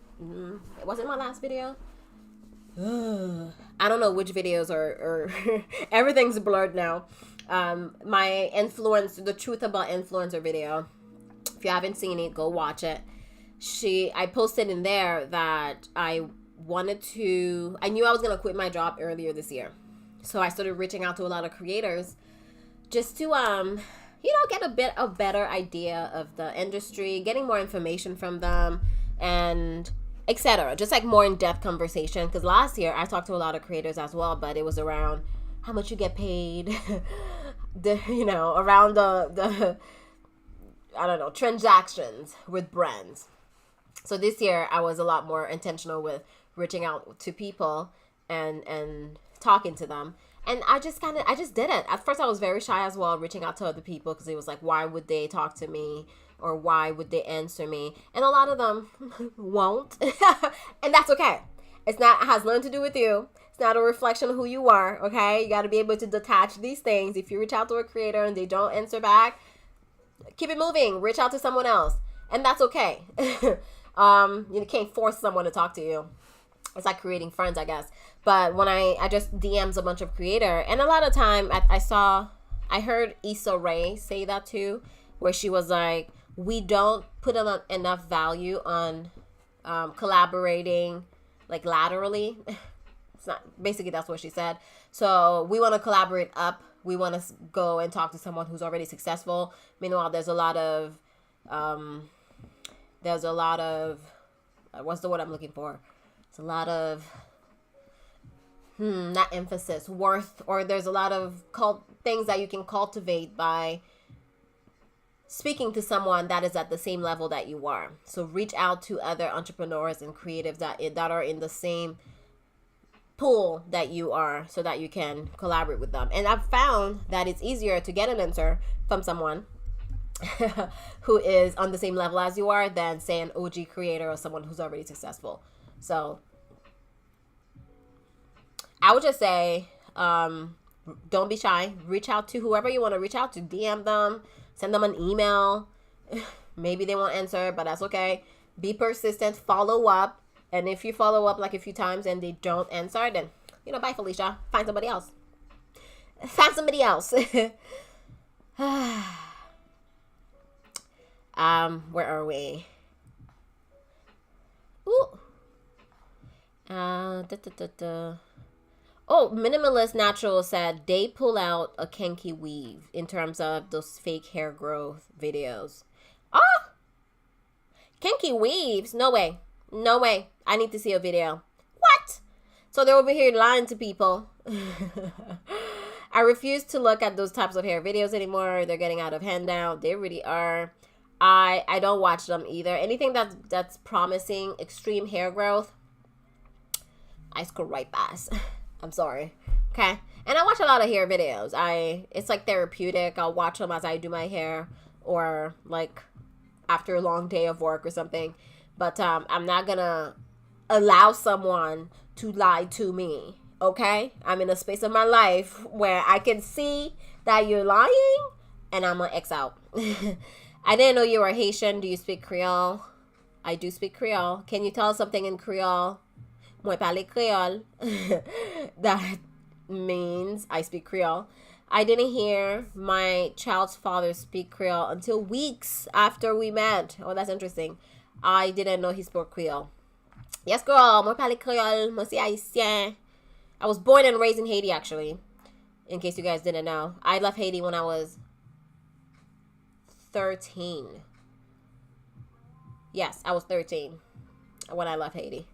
A: Was it my last video? I don't know which videos are everything's blurred now. My the truth about influencer video. If you haven't seen it, go watch it. I posted in there that I knew I was going to quit my job earlier this year. So I started reaching out to a lot of creators just to, get a better idea of the industry, getting more information from them, and etc. Just like more in-depth conversation. Because last year I talked to a lot of creators as well, but it was around how much you get paid, around the I don't know, transactions with brands. So this year I was a lot more intentional with reaching out to people and talking to them. And I just did it. At first I was very shy as well, reaching out to other people, because it was like, why would they talk to me? Or why would they answer me? And a lot of them won't. And that's okay. It has nothing to do with you. It's not a reflection of who you are, okay? You got to be able to detach these things. If you reach out to a creator and they don't answer back, keep it moving. Reach out to someone else. And that's okay. You can't force someone to talk to you. It's like creating friends, I guess. But when I just DMs a bunch of creator, and a lot of time I heard Issa Rae say that too, where she was like, we don't put enough value on collaborating like laterally. It's not, basically that's what she said. So we want to collaborate up. We want to go and talk to someone who's already successful. Meanwhile, there's a lot of what's the word I'm looking for? It's a lot of not emphasis, worth, or there's a lot of things that you can cultivate by speaking to someone that is at the same level that you are. So reach out to other entrepreneurs and creatives that are in the same pool that you are, so that you can collaborate with them. And I've found that it's easier to get an answer from someone who is on the same level as you are than, say, an OG creator or someone who's already successful. So I would just say, don't be shy. Reach out to whoever you want to reach out to. DM them, send them an email. Maybe they won't answer, but that's okay. Be persistent, follow up. And if you follow up like a few times and they don't answer, then, bye, Felicia. Find somebody else. Find somebody else. Where are we? Ooh. Oh, Minimalist Natural said they pull out a Kinky weave in terms of those fake hair growth videos. Oh! Kinky weaves? No way. No way. I need to see a video. What? So they're over here lying to people. I refuse to look at those types of hair videos anymore. They're getting out of hand now. They really are. I don't watch them either. Anything that's promising extreme hair growth, I scroll right past. I'm sorry. Okay. And I watch a lot of hair videos. It's like therapeutic. I'll watch them as I do my hair, or like after a long day of work or something. But I'm not gonna allow someone to lie to me. Okay, I'm in a space of my life where I can see that you're lying, and I'm gonna X out. I didn't know you were Haitian. Do you speak Creole? I do speak Creole. Can you tell us something in Creole? Moi parle Creole. That means I speak Creole. I didn't hear my child's father speak Creole until weeks after we met. Oh, that's interesting. I didn't know he spoke Creole. Yes, girl. Moi parle Creole. Moi c'est Haïtien. I was born and raised in Haiti, actually. In case you guys didn't know. I left Haiti when I was 13. Yes, I was 13 when I left Haiti.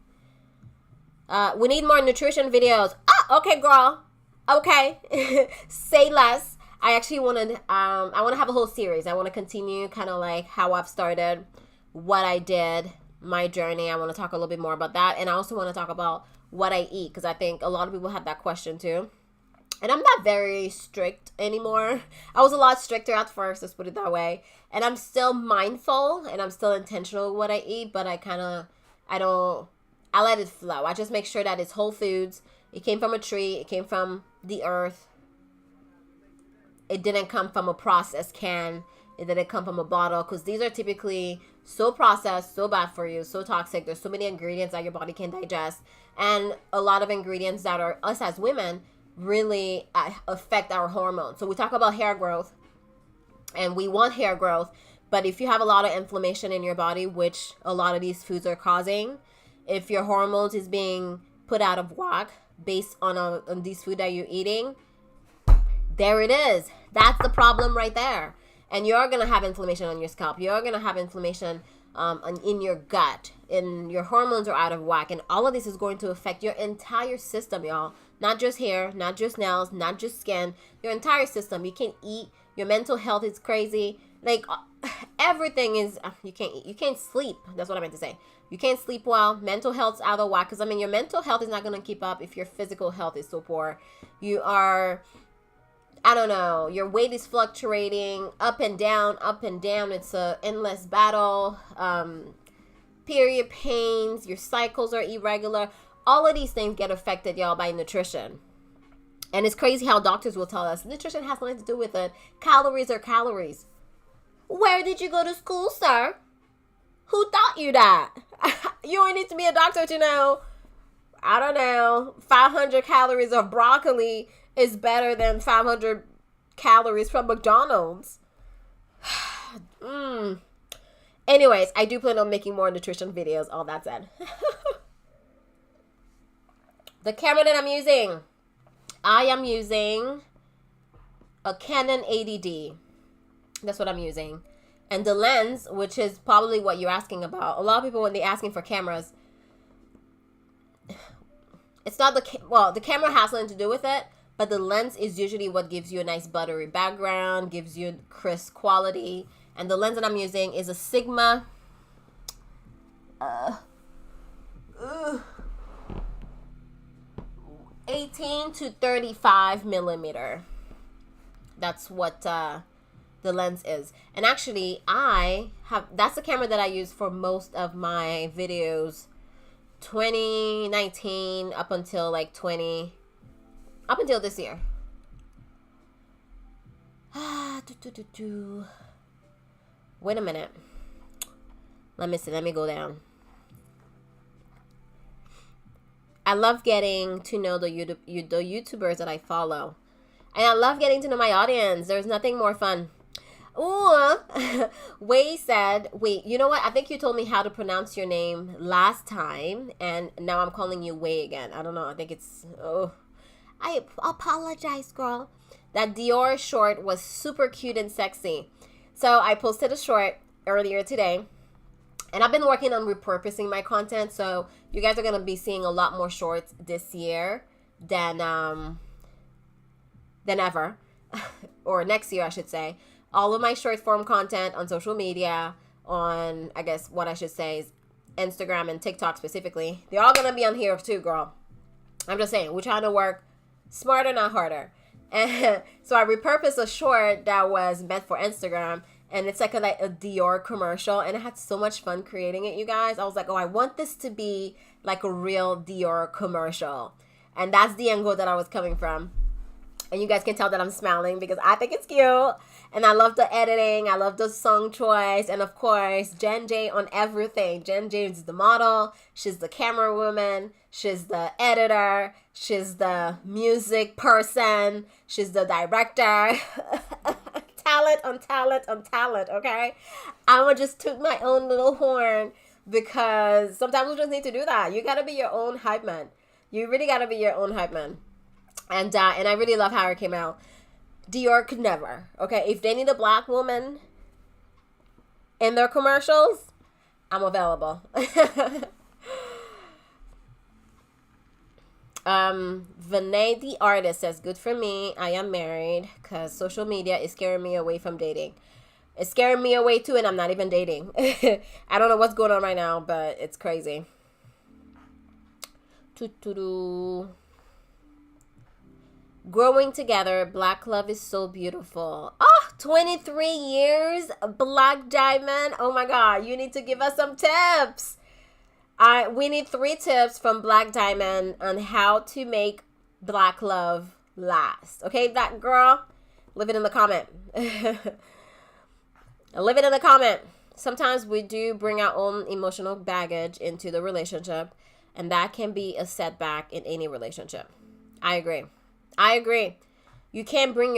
A: We need more nutrition videos. Oh, okay, girl. Okay. Say less. I actually want to I want to have a whole series. I want to continue kind of like how I've started, what I did, my journey. I want to talk a little bit more about that. And I also want to talk about what I eat, because I think a lot of people have that question too. And I'm not very strict anymore. I was a lot stricter at first, let's put it that way. And I'm still mindful and I'm still intentional with what I eat, but I let it flow. I just make sure that it's whole foods. It came from a tree. It came from the earth. It didn't come from a processed can. It didn't come from a bottle, because these are typically so processed, so bad for you, so toxic. There's so many ingredients that your body can digest. And a lot of ingredients that are, us as women, really affect our hormones. So we talk about hair growth, and we want hair growth. But if you have a lot of inflammation in your body, which a lot of these foods are causing, if your hormones is being put out of whack based on these food that you're eating, there it is. That's the problem right there. And you're going to have inflammation on your scalp. You're going to have inflammation in your gut. And your hormones are out of whack. And all of this is going to affect your entire system, y'all. Not just hair, not just nails, not just skin. Your entire system. You can't eat. Your mental health is crazy. Like, everything is, you can't eat. You can't sleep. That's what I meant to say. You can't sleep well. Mental health's out of whack. Because, I mean, your mental health is not going to keep up if your physical health is so poor. You are, I don't know, your weight is fluctuating up and down, up and down. It's a endless battle. Period pains. Your cycles are irregular. All of these things get affected, y'all, by nutrition. And it's crazy how doctors will tell us nutrition has nothing to do with it. Calories are calories. Where did you go to school, sir? Who taught you that? You don't need to be a doctor to know, I don't know, 500 calories of broccoli is better than 500 calories from McDonald's. Anyways, I do plan on making more nutrition videos, all that said. The camera that I'm using, I am using a Canon 80D. That's what I'm using. And the lens, which is probably what you're asking about. A lot of people, when they're asking for cameras, it's not the camera has nothing to do with it, but the lens is usually what gives you a nice buttery background, gives you crisp quality. And the lens that I'm using is a Sigma 18 to 35 millimeter. That's what the lens is. And actually, that's the camera that I use for most of my videos. 2019 up until this year. Wait a minute. Let me see. Let me go down. I love getting to know the YouTubers that I follow. And I love getting to know my audience. There's nothing more fun. Ooh. Wei said, wait, you know what? I think you told me how to pronounce your name last time. And now I'm calling you Wei again. I don't know. I think it's, I apologize, girl. That Dior short was super cute and sexy. So I posted a short earlier today. And I've been working on repurposing my content. So you guys are going to be seeing a lot more shorts this year than ever. Or next year, I should say. All of my short form content on social media, on, I guess what I should say is Instagram and TikTok specifically. They're all going to be on here too, girl. I'm just saying, we're trying to work smarter, not harder. And so I repurposed a short that was meant for Instagram. and it's like a Dior commercial, and I had so much fun creating it, you guys. I was like, oh, I want this to be like a real Dior commercial, and that's the angle that I was coming from. And you guys can tell that I'm smiling because I think it's cute. And I love the editing. I love the song choice. And of course, Jen J on everything. Jen J is the model. She's the camera woman. She's the editor. She's the music person. She's the director. Talent on talent on talent, okay? I'm going to just toot my own little horn because sometimes we just need to do that. You got to be your own hype man. You really got to be your own hype man. And I really love how it came out. Dior could never. Okay, if they need a black woman in their commercials, I'm available. Vinay the artist says, good for me. I am married because social media is scaring me away from dating. It's scaring me away too, and I'm not even dating. I don't know what's going on right now, but it's crazy. Growing together, Black love is so beautiful. Oh, 23 years, Black Diamond. Oh my God, you need to give us some tips. We need 3 tips from Black Diamond on how to make Black love last. Okay, Black girl, leave it in the comment. Leave it in the comment. Sometimes we do bring our own emotional baggage into the relationship, and that can be a setback in any relationship. I agree. You can't bring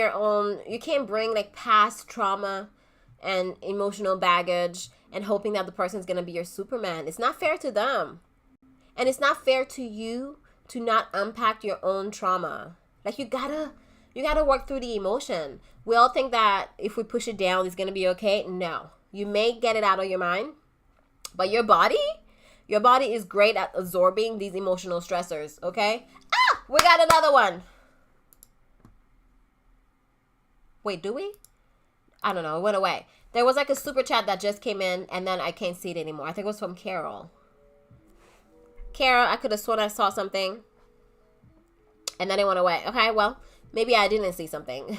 A: like past trauma and emotional baggage and hoping that the person's going to be your Superman. It's not fair to them. And it's not fair to you to not unpack your own trauma. Like you gotta work through the emotion. We all think that if we push it down, it's going to be okay. No, you may get it out of your mind, but your body is great at absorbing these emotional stressors. Okay. We got another one. Wait, do we? I don't know. It went away. There was like a super chat that just came in, and then I can't see it anymore. I think it was from Carol. Carol, I could have sworn I saw something, and then it went away. Okay, well, maybe I didn't see something.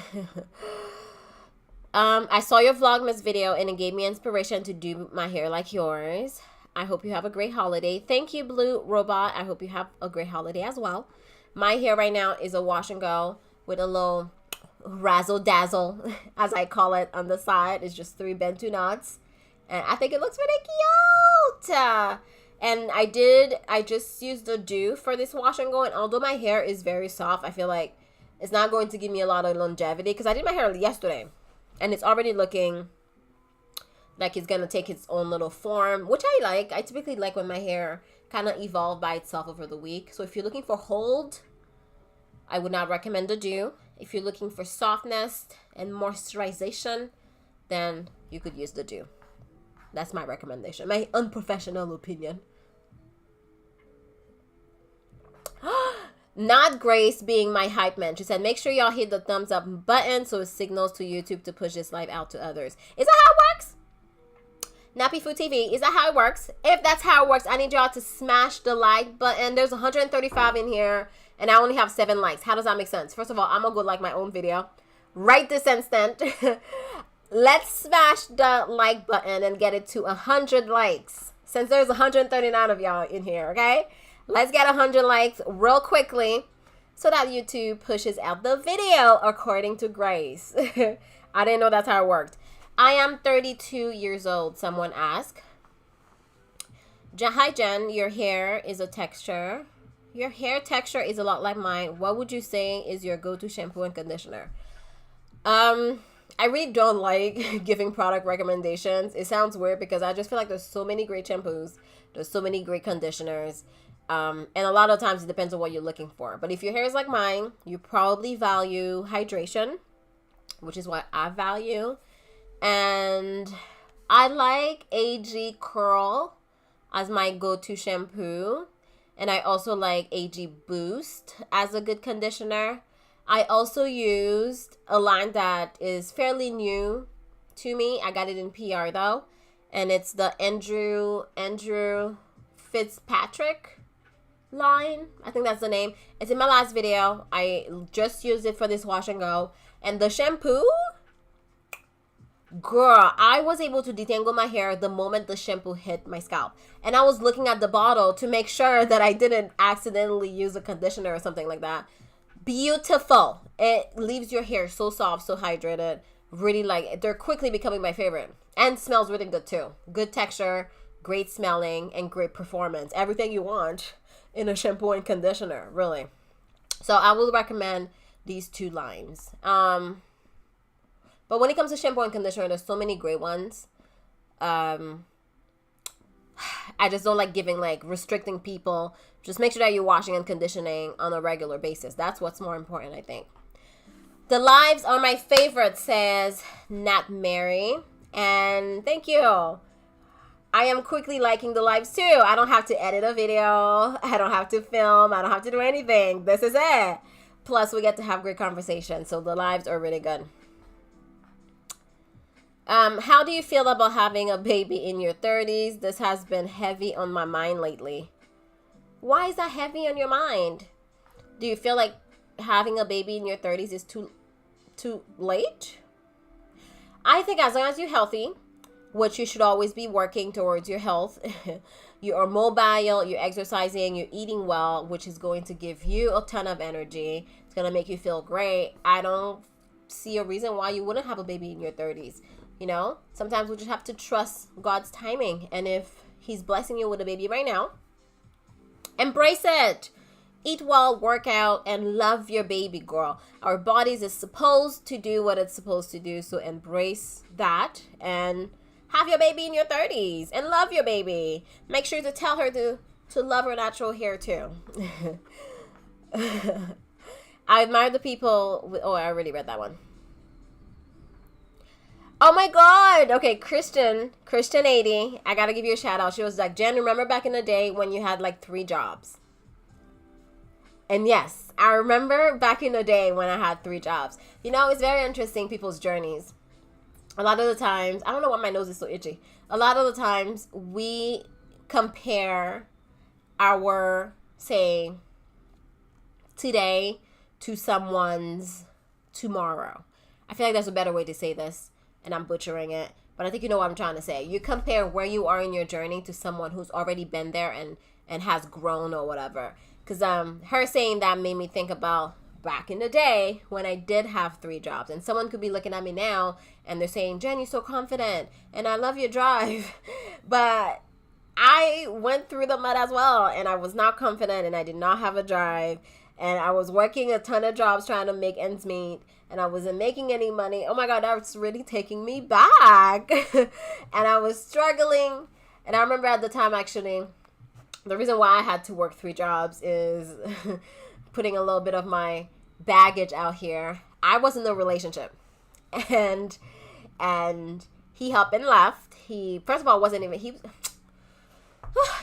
A: I saw your Vlogmas video, and it gave me inspiration to do my hair like yours. I hope you have a great holiday. Thank you, Blue Robot. I hope you have a great holiday as well. My hair right now is a wash and go with a little razzle dazzle, as I call it, on the side. It's just 3 Bantu knots, and I think it looks really cute. And I just used the dew for this wash and go, and although my hair is very soft, I feel like it's not going to give me a lot of longevity because I did my hair yesterday, and it's already looking like it's gonna take its own little form, which I like. I typically like when my hair kind of evolve by itself over the week. So if you're looking for hold, I would not recommend the dew. If you're looking for softness and moisturization, then you could use the dew. That's my recommendation. My unprofessional opinion. Not Grace being my hype man. She said, make sure y'all hit the thumbs up button so it signals to YouTube to push this live out to others. Is that how it works? Nappy Food TV, is that how it works? If that's how it works, I need y'all to smash the like button. There's 135 in here, and I only have 7 likes. How does that make sense? First of all, I'm gonna go like my own video right this instant. Let's smash the like button and get it to 100 likes. Since there's 139 of y'all in here, okay? Let's get 100 likes real quickly so that YouTube pushes out the video according to Grace. I didn't know that's how it worked. I am 32 years old, someone asked. Hi, Jen. Your hair is a texture. Your hair texture is a lot like mine. What would you say is your go-to shampoo and conditioner? I really don't like giving product recommendations. It sounds weird because I just feel like there's so many great shampoos. There's so many great conditioners. And a lot of times it depends on what you're looking for. But if your hair is like mine, you probably value hydration, which is what I value. And I like AG Curl as my go-to shampoo. And I also like AG Boost as a good conditioner. I also used a line that is fairly new to me. I got it in PR though. And it's the Andrew Fitzpatrick line. I think that's the name. It's in my last video. I just used it for this wash and go. And the shampoo, Girl, I was able to detangle my hair the moment the shampoo hit my scalp. And I was looking at the bottle to make sure that I didn't accidentally use a conditioner or something like that. Beautiful. It leaves your hair so soft, so hydrated. Really like, they're quickly becoming my favorite. And smells really good too. Good texture, great smelling, and great performance. Everything you want in a shampoo and conditioner, really. So I will recommend these two lines. But when it comes to shampoo and conditioner, there's so many great ones. I just don't like restricting people. Just make sure that you're washing and conditioning on a regular basis. That's what's more important, I think. The lives are my favorite, says Nat Mary. And thank you. I am quickly liking the lives too. I don't have to edit a video. I don't have to film. I don't have to do anything. This is it. Plus, we get to have great conversation. So the lives are really good. How do you feel about having a baby in your 30s? This has been heavy on my mind lately. Why is that heavy on your mind? Do you feel like having a baby in your 30s is too late? I think as long as you're healthy, which you should always be working towards your health, you are mobile, you're exercising, you're eating well, which is going to give you a ton of energy. It's going to make you feel great. I don't see a reason why you wouldn't have a baby in your 30s. You know, sometimes we just have to trust God's timing. And if he's blessing you with a baby right now, embrace it. Eat well, work out, and love your baby, girl. Our bodies is supposed to do what it's supposed to do. So embrace that and have your baby in your 30s and love your baby. Make sure to tell her to love her natural hair too. I admire the people. I already read that one. Oh my God. Okay, Christian 80. I got to give you a shout out. She was like, Jen, remember back in the day when you had like 3 jobs? And yes, I remember back in the day when I had 3 jobs. You know, it's very interesting, people's journeys. A lot of the times, I don't know why my nose is so itchy. A lot of the times we compare our, say, today to someone's tomorrow. I feel like there's a better way to say this, and I'm butchering it, but I think you know what I'm trying to say. You compare where you are in your journey to someone who's already been there and has grown or whatever. Because her saying that made me think about back in the day when I did have 3 jobs. And someone could be looking at me now and they're saying, Jen, you're so confident and I love your drive. But I went through the mud as well, and I was not confident and I did not have a drive. And I was working a ton of jobs trying to make ends meet, and I wasn't making any money. Oh my God, that was really taking me back. And I was struggling. And I remember at the time, actually, the reason why I had to work 3 jobs is putting a little bit of my baggage out here. I was in a relationship, and he up and left. He, first of all, wasn't even,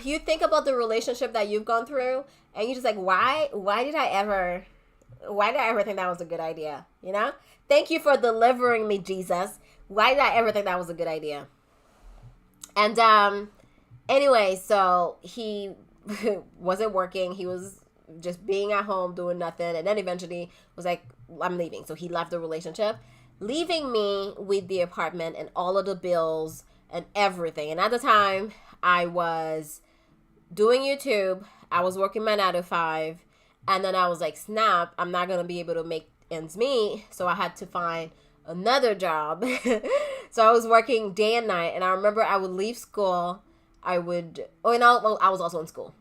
A: you think about the relationship that you've gone through, and you're just like, why did I ever think that was a good idea? You know? Thank you for delivering me, Jesus. Why did I ever think that was a good idea? And anyway, so he wasn't working. He was just being at home doing nothing, and then eventually was like, I'm leaving. So he left the relationship, leaving me with the apartment and all of the bills and everything. And at the time, I was doing YouTube. I was working my 9 to 5, and then I was like, snap, I'm not going to be able to make ends meet. So I had to find another job. So I was working day and night, and I remember I would leave school. I was also in school.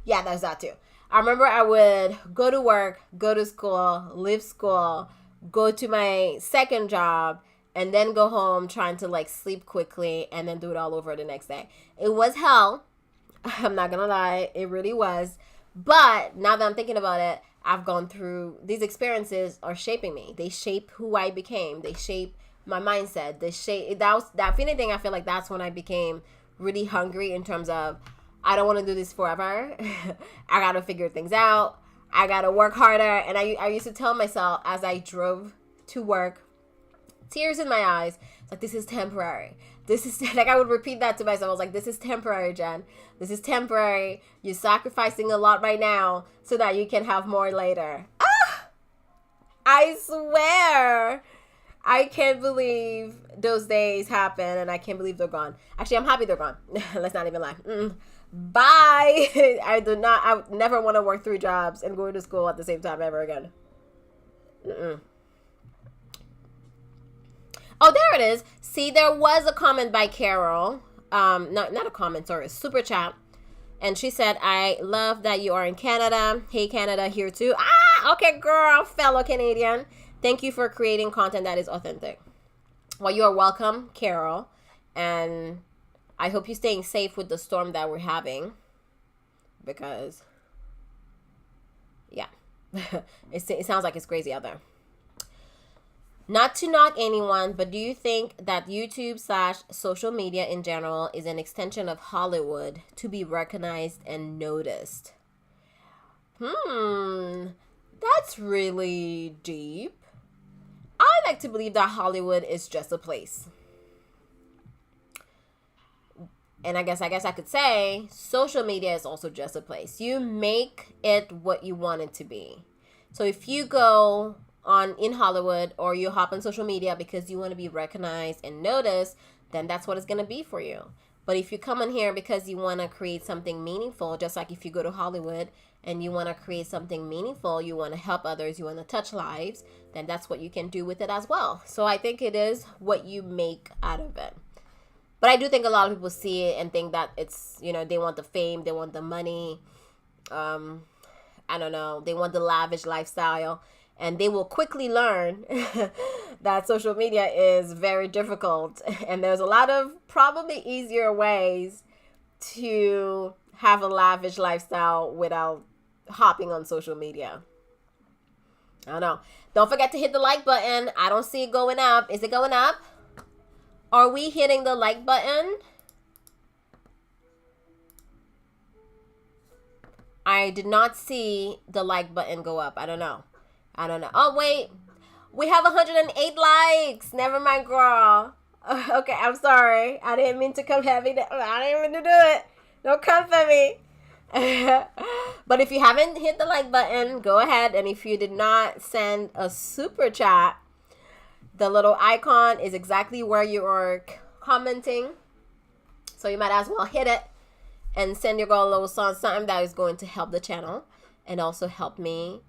A: Yeah, there's that too. I remember I would go to work, go to school, leave school, go to my second job, and then go home trying to like sleep quickly and then do it all over the next day. It was hell. I'm not gonna lie, it really was. But now that I'm thinking about it, I've gone through these experiences are shaping me. They shape who I became. They shape my mindset. If anything, I feel like that's when I became really hungry in terms of, I don't want to do this forever. I got to figure things out. I got to work harder. And I used to tell myself as I drove to work, tears in my eyes, it's like, this is temporary. This is, like, I would repeat that to myself. I was like, this is temporary, Jen. This is temporary. You're sacrificing a lot right now so that you can have more later. Ah! I swear. I can't believe those days happen, and I can't believe they're gone. Actually, I'm happy they're gone. Let's not even lie. Bye. I would never want to work 3 jobs and go to school at the same time ever again. Oh, there it is. See, there was a comment by Carol. Not a comment, sorry, a super chat. And she said, I love that you are in Canada. Hey, Canada, here too. Okay, girl, fellow Canadian. Thank you for creating content that is authentic. Well, you are welcome, Carol. And I hope you're staying safe with the storm that we're having. Because, yeah, it sounds like it's crazy out there. Not to knock anyone, but do you think that YouTube/social media in general is an extension of Hollywood to be recognized and noticed? That's really deep. I like to believe that Hollywood is just a place. And I guess I could say social media is also just a place. You make it what you want it to be. So if you go in Hollywood or you hop on social media because you want to be recognized and noticed, then that's what it's going to be for you. But if you come on here because you want to create something meaningful, just like if you go to Hollywood and you want to create something meaningful, you want to help others, you want to touch lives, then that's what you can do with it as well. So I think it is what you make out of it. But I do think a lot of people see it and think that it's, they want the fame, they want the money, I don't know, they want the lavish lifestyle. And they will quickly learn that social media is very difficult. And there's a lot of probably easier ways to have a lavish lifestyle without hopping on social media. I don't know. Don't forget to hit the like button. I don't see it going up. Is it going up? Are we hitting the like button? I did not see the like button go up. I don't know. Oh, wait. We have 108 likes. Never mind, girl. Okay, I'm sorry. I didn't mean to come heavy. I didn't mean to do it. Don't come for me. But if you haven't hit the like button, go ahead. And if you did not send a super chat, the little icon is exactly where you are commenting. So you might as well hit it and send your girl a little something that is going to help the channel and also help me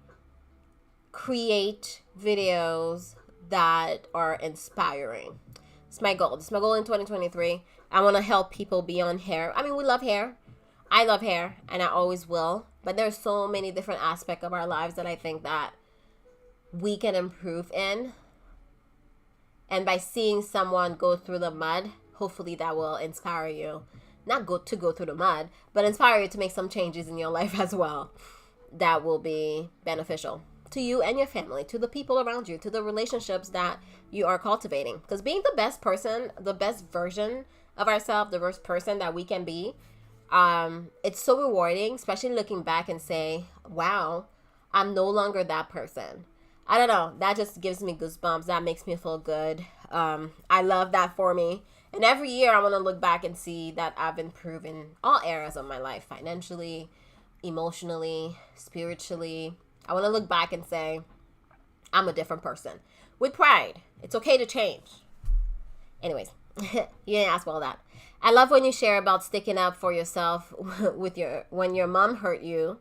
A: create videos that are inspiring. It's my goal. It's my goal in 2023. I want to help people beyond hair. I mean, we love hair. I love hair, and I always will. But there's so many different aspects of our lives that I think that we can improve in. And by seeing someone go through the mud, hopefully that will inspire you. Not go through the mud, but inspire you to make some changes in your life as well. That will be beneficial to you and your family, to the people around you, to the relationships that you are cultivating. Because being the best person, the best version of ourselves, the best person that we can be, it's so rewarding, especially looking back and say, wow, I'm no longer that person. I don't know. That just gives me goosebumps. That makes me feel good. I love that for me. And every year I want to look back and see that I've improved in all areas of my life, financially, emotionally, spiritually. I want to look back and say, I'm a different person. With pride. It's okay to change. Anyways, you didn't ask all that. I love when you share about sticking up for yourself when your mom hurt you.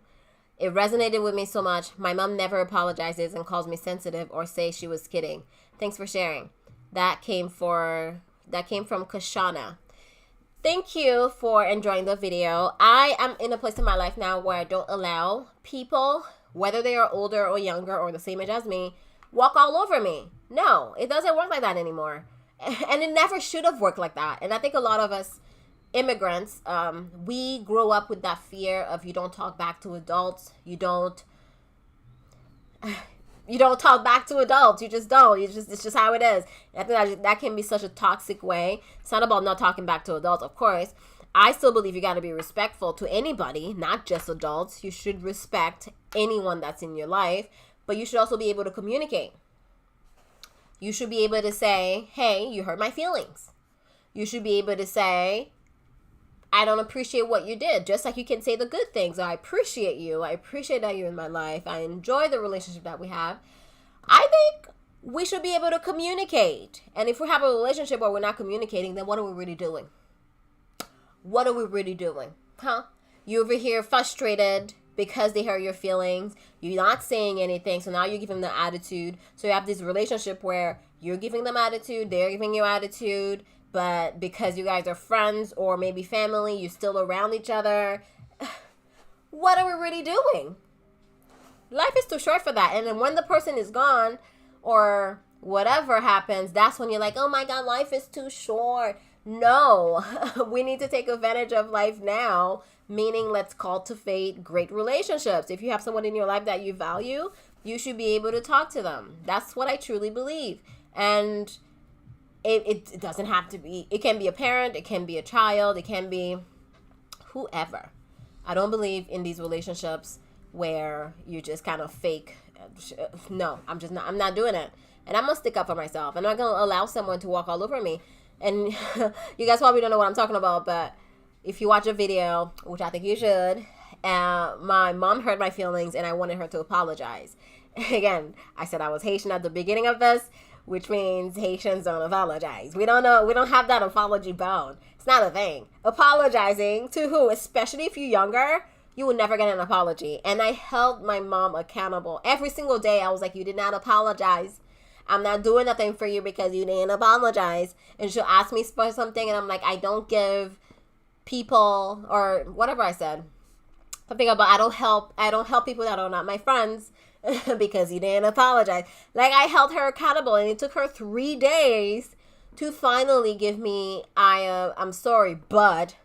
A: It resonated with me so much. My mom never apologizes and calls me sensitive or say she was kidding. Thanks for sharing. That came from Kashana. Thank you for enjoying the video. I am in a place in my life now where I don't allow people, whether they are older or younger or the same age as me, walk all over me. No, it doesn't work like that anymore. And it never should have worked like that. And I think a lot of us immigrants, we grow up with that fear of you don't talk back to adults. You don't talk back to adults. You just don't. It's just how it is. And I think that can be such a toxic way. It's not about not talking back to adults, of course. I still believe you got to be respectful to anybody, not just adults. You should respect anyone that's in your life, but you should also be able to communicate. You should be able to say, hey, you hurt my feelings. You should be able to say, I don't appreciate what you did. Just like you can say the good things. I appreciate you. I appreciate that you're in my life. I enjoy the relationship that we have. I think we should be able to communicate. And if we have a relationship where we're not communicating, then what are we really doing? What are we really doing? Huh? You over here frustrated because they hurt your feelings. You're not saying anything. So now you're giving them attitude. So you have this relationship where you're giving them attitude. They're giving you attitude. But because you guys are friends or maybe family, you're still around each other. What are we really doing? Life is too short for that. And then when the person is gone or whatever happens, that's when you're like, oh my God, life is too short. No, we need to take advantage of life now, meaning let's cultivate great relationships. If you have someone in your life that you value, you should be able to talk to them. That's what I truly believe. And it doesn't have to be, it can be a parent, it can be a child, it can be whoever. I don't believe in these relationships where you just kind of fake. No, I'm not doing it. And I'm going to stick up for myself. I'm not going to allow someone to walk all over me. And you guys probably don't know what I'm talking about, but if you watch a video, which I think you should, my mom hurt my feelings and I wanted her to apologize. Again, I said I was Haitian at the beginning of this, which means Haitians don't apologize. We don't have that apology bone. It's not a thing. Apologizing to who? Especially if you're younger, you will never get an apology. And I held my mom accountable. Every single day I was like, you did not apologize. I'm not doing nothing for you because you didn't apologize. And she'll ask me for something and I'm like, I don't give people, or whatever I said. Something about I don't help people that are not my friends because you didn't apologize. Like, I held her accountable and it took her 3 days to finally give me I'm sorry, but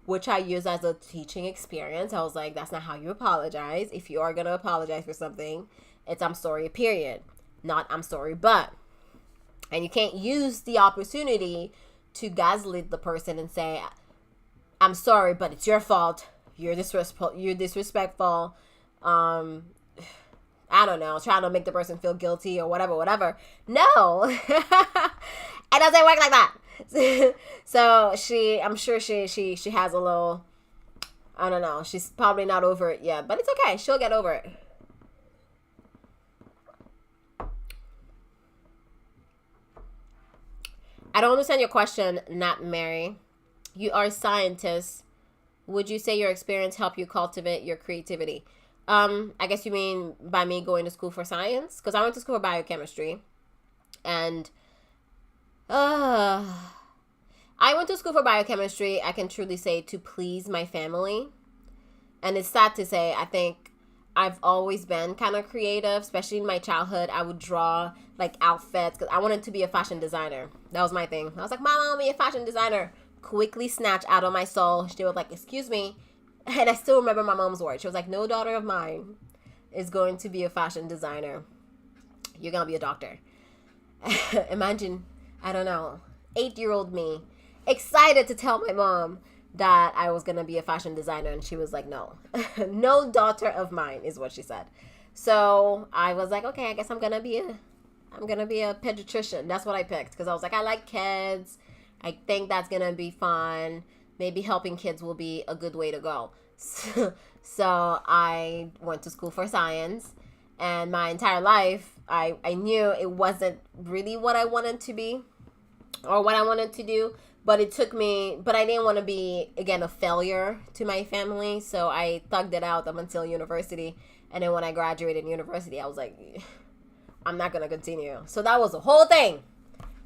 A: which I use as a teaching experience. I was like, that's not how you apologize. If you are going to apologize for something, it's I'm sorry, period. Not I'm sorry, but. And you can't use the opportunity to gaslight the person and say, I'm sorry, but it's your fault. You're disrespectful. I don't know, trying to make the person feel guilty or whatever. No. It doesn't work like that. So I'm sure she has a little, I don't know, she's probably not over it yet, but it's okay. She'll get over it. I don't understand your question, not Mary. You are a scientist. Would you say your experience helped you cultivate your creativity? I guess you mean by me going to school for science? Because I went to school for biochemistry. And I went to school for biochemistry, I can truly say, to please my family. And it's sad to say, I think I've always been kind of creative, especially in my childhood. I would draw like outfits because I wanted to be a fashion designer. That was my thing. I was like, Mom, I want to be a fashion designer. Quickly snatched out of my soul. She was like, excuse me. And I still remember my mom's words. She was like, no daughter of mine is going to be a fashion designer. You're going to be a doctor. Imagine, I don't know, 8-year-old me excited to tell my mom that I was going to be a fashion designer. And she was like, no, no daughter of mine is what she said. So I was like, okay, I guess I'm going to be a pediatrician. That's what I picked because I was like, I like kids. I think that's going to be fun. Maybe helping kids will be a good way to go. So I went to school for science. And my entire life, I knew it wasn't really what I wanted to be or what I wanted to do. But it took me, but I didn't want to be, again, a failure to my family. So I thugged it out up until university. And then when I graduated university, I was like, I'm not going to continue. So that was the whole thing.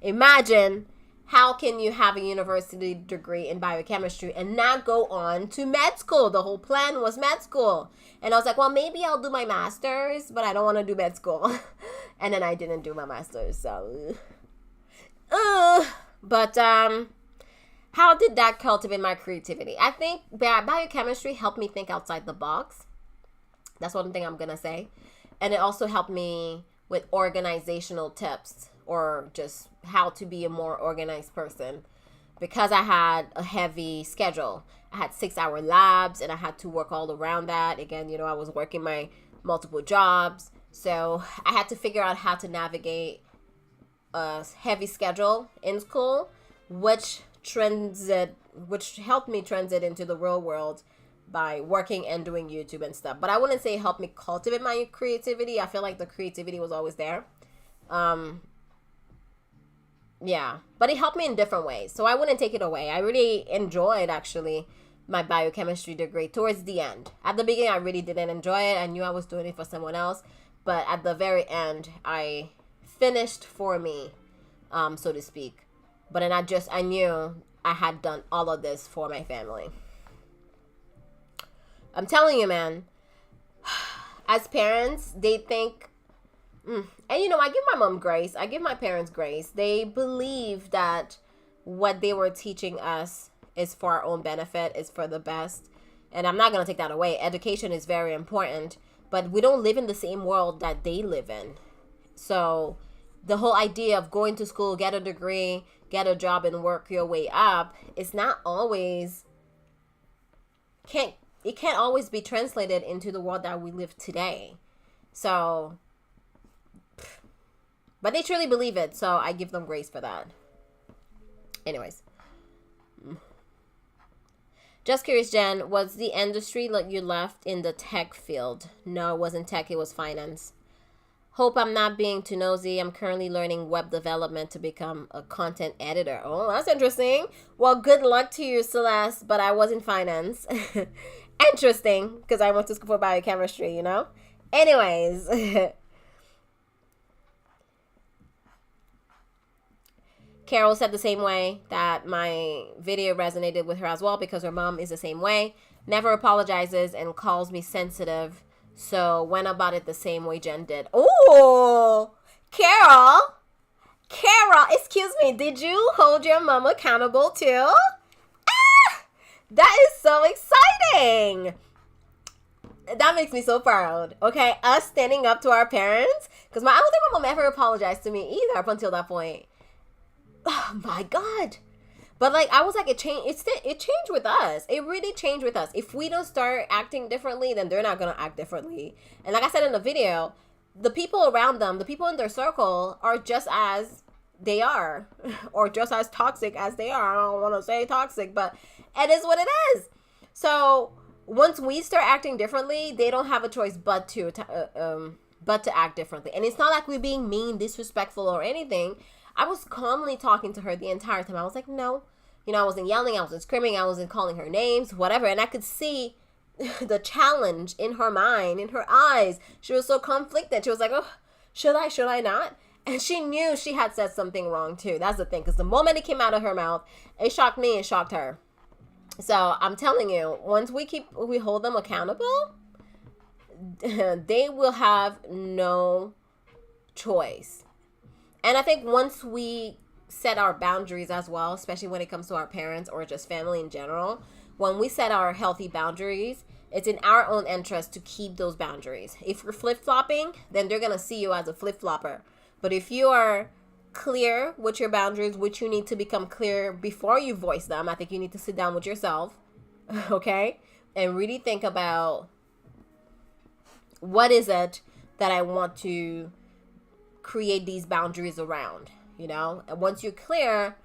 A: Imagine, how can you have a university degree in biochemistry and not go on to med school? The whole plan was med school. And I was like, well, maybe I'll do my master's, but I don't want to do med school. And then I didn't do my master's. So, but how did that cultivate my creativity? I think biochemistry helped me think outside the box. That's one thing I'm going to say. And it also helped me with organizational tips, or just how to be a more organized person, because I had a heavy schedule. I had 6-hour labs and I had to work all around that. Again, I was working my multiple jobs. So I had to figure out how to navigate a heavy schedule in school, which helped me transit into the real world by working and doing YouTube and stuff. But I wouldn't say it helped me cultivate my creativity. I feel like the creativity was always there. Um, yeah, but it helped me in different ways. So I wouldn't take it away. I really enjoyed actually my biochemistry degree towards the end. At the beginning, I really didn't enjoy it. I knew I was doing it for someone else, but at the very end, I finished for me, so to speak. But then I knew I had done all of this for my family. I'm telling you, man, as parents, they think, and you know, I give my mom grace. I give my parents grace. They believe that what they were teaching us is for our own benefit, is for the best. And I'm not going to take that away. Education is very important, but we don't live in the same world that they live in. So the whole idea of going to school, get a degree, get a job, and work your way up is not always, it can't always be translated into the world that we live today. So, but they truly believe it, so I give them grace for that. Anyways. Just curious, Jen, was the industry that you left in the tech field? No, it wasn't tech, it was finance. Hope I'm not being too nosy. I'm currently learning web development to become a content editor. Oh, that's interesting. Well, good luck to you, Celeste, but I was in finance. Interesting, because I went to school for biochemistry, you know? Anyways. Carol said the same way, that my video resonated with her as well because her mom is the same way. Never apologizes and calls me sensitive. So went about it the same way Jen did. Oh, Carol, excuse me. Did you hold your mom accountable too? Ah, that is so exciting. That makes me so proud. Okay, us standing up to our parents. Because I don't think my mom ever apologized to me either up until that point. Oh my God. But like, I was like, it changed with us. It really changed with us. If we don't start acting differently, then they're not going to act differently. And like I said in the video, the people around them, the people in their circle are just as they are, or just as toxic as they are. I don't want to say toxic, but it is what it is. So once we start acting differently, they don't have a choice but to act differently. And it's not like we're being mean, disrespectful, or anything. I was calmly talking to her the entire time. I was like, no. You know, I wasn't yelling. I wasn't screaming. I wasn't calling her names, whatever. And I could see the challenge in her mind, in her eyes. She was so conflicted. She was like, oh, should I not? And she knew she had said something wrong too. That's the thing. Because the moment it came out of her mouth, it shocked me and shocked her. So I'm telling you, once we hold them accountable, they will have no choice. And I think once we set our boundaries as well, especially when it comes to our parents or just family in general, when we set our healthy boundaries, it's in our own interest to keep those boundaries. If you're flip-flopping, then they're going to see you as a flip-flopper. But if you are clear with your boundaries, which you need to become clear before you voice them, I think you need to sit down with yourself, okay? And really think about, what is it that I want to create these boundaries around, you know? And once you're clear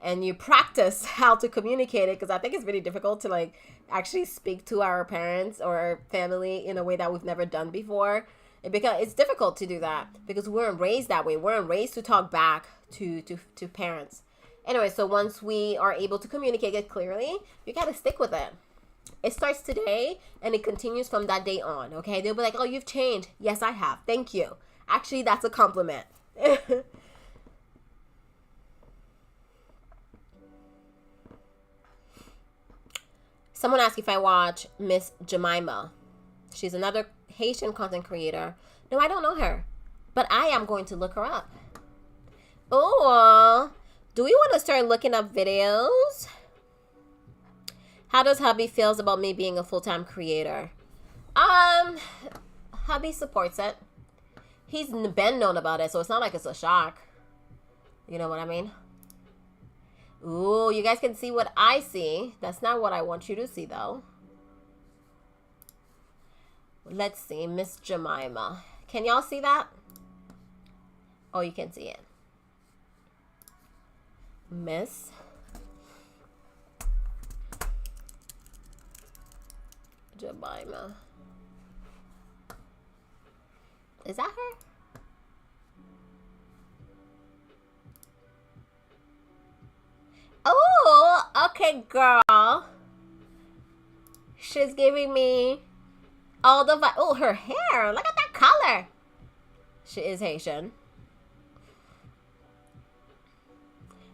A: and you practice how to communicate it, because I think it's really difficult to like actually speak to our parents or our family in a way that we've never done before. It's difficult to do that because we weren't raised that way. We weren't raised to talk back to parents. Anyway, so once we are able to communicate it clearly, you got to stick with it. It starts today and it continues from that day on, okay? They'll be like, oh, you've changed. Yes, I have. Thank you. Actually, that's a compliment. Someone asked if I watch Miss Jemima. She's another Haitian content creator. No, I don't know her, but I am going to look her up. Oh, do we want to start looking up videos? How does hubby feels about me being a full-time creator? Hubby supports it. He's been known about it, so it's not like it's a shock. You know what I mean? Ooh, you guys can see what I see. That's not what I want you to see, though. Let's see, Miss Jemima. Can y'all see that? Oh, you can see it. Miss Jemima. Is that her? it, girl. She's giving me all the vibe. Oh, her hair. Look at that color. She is Haitian.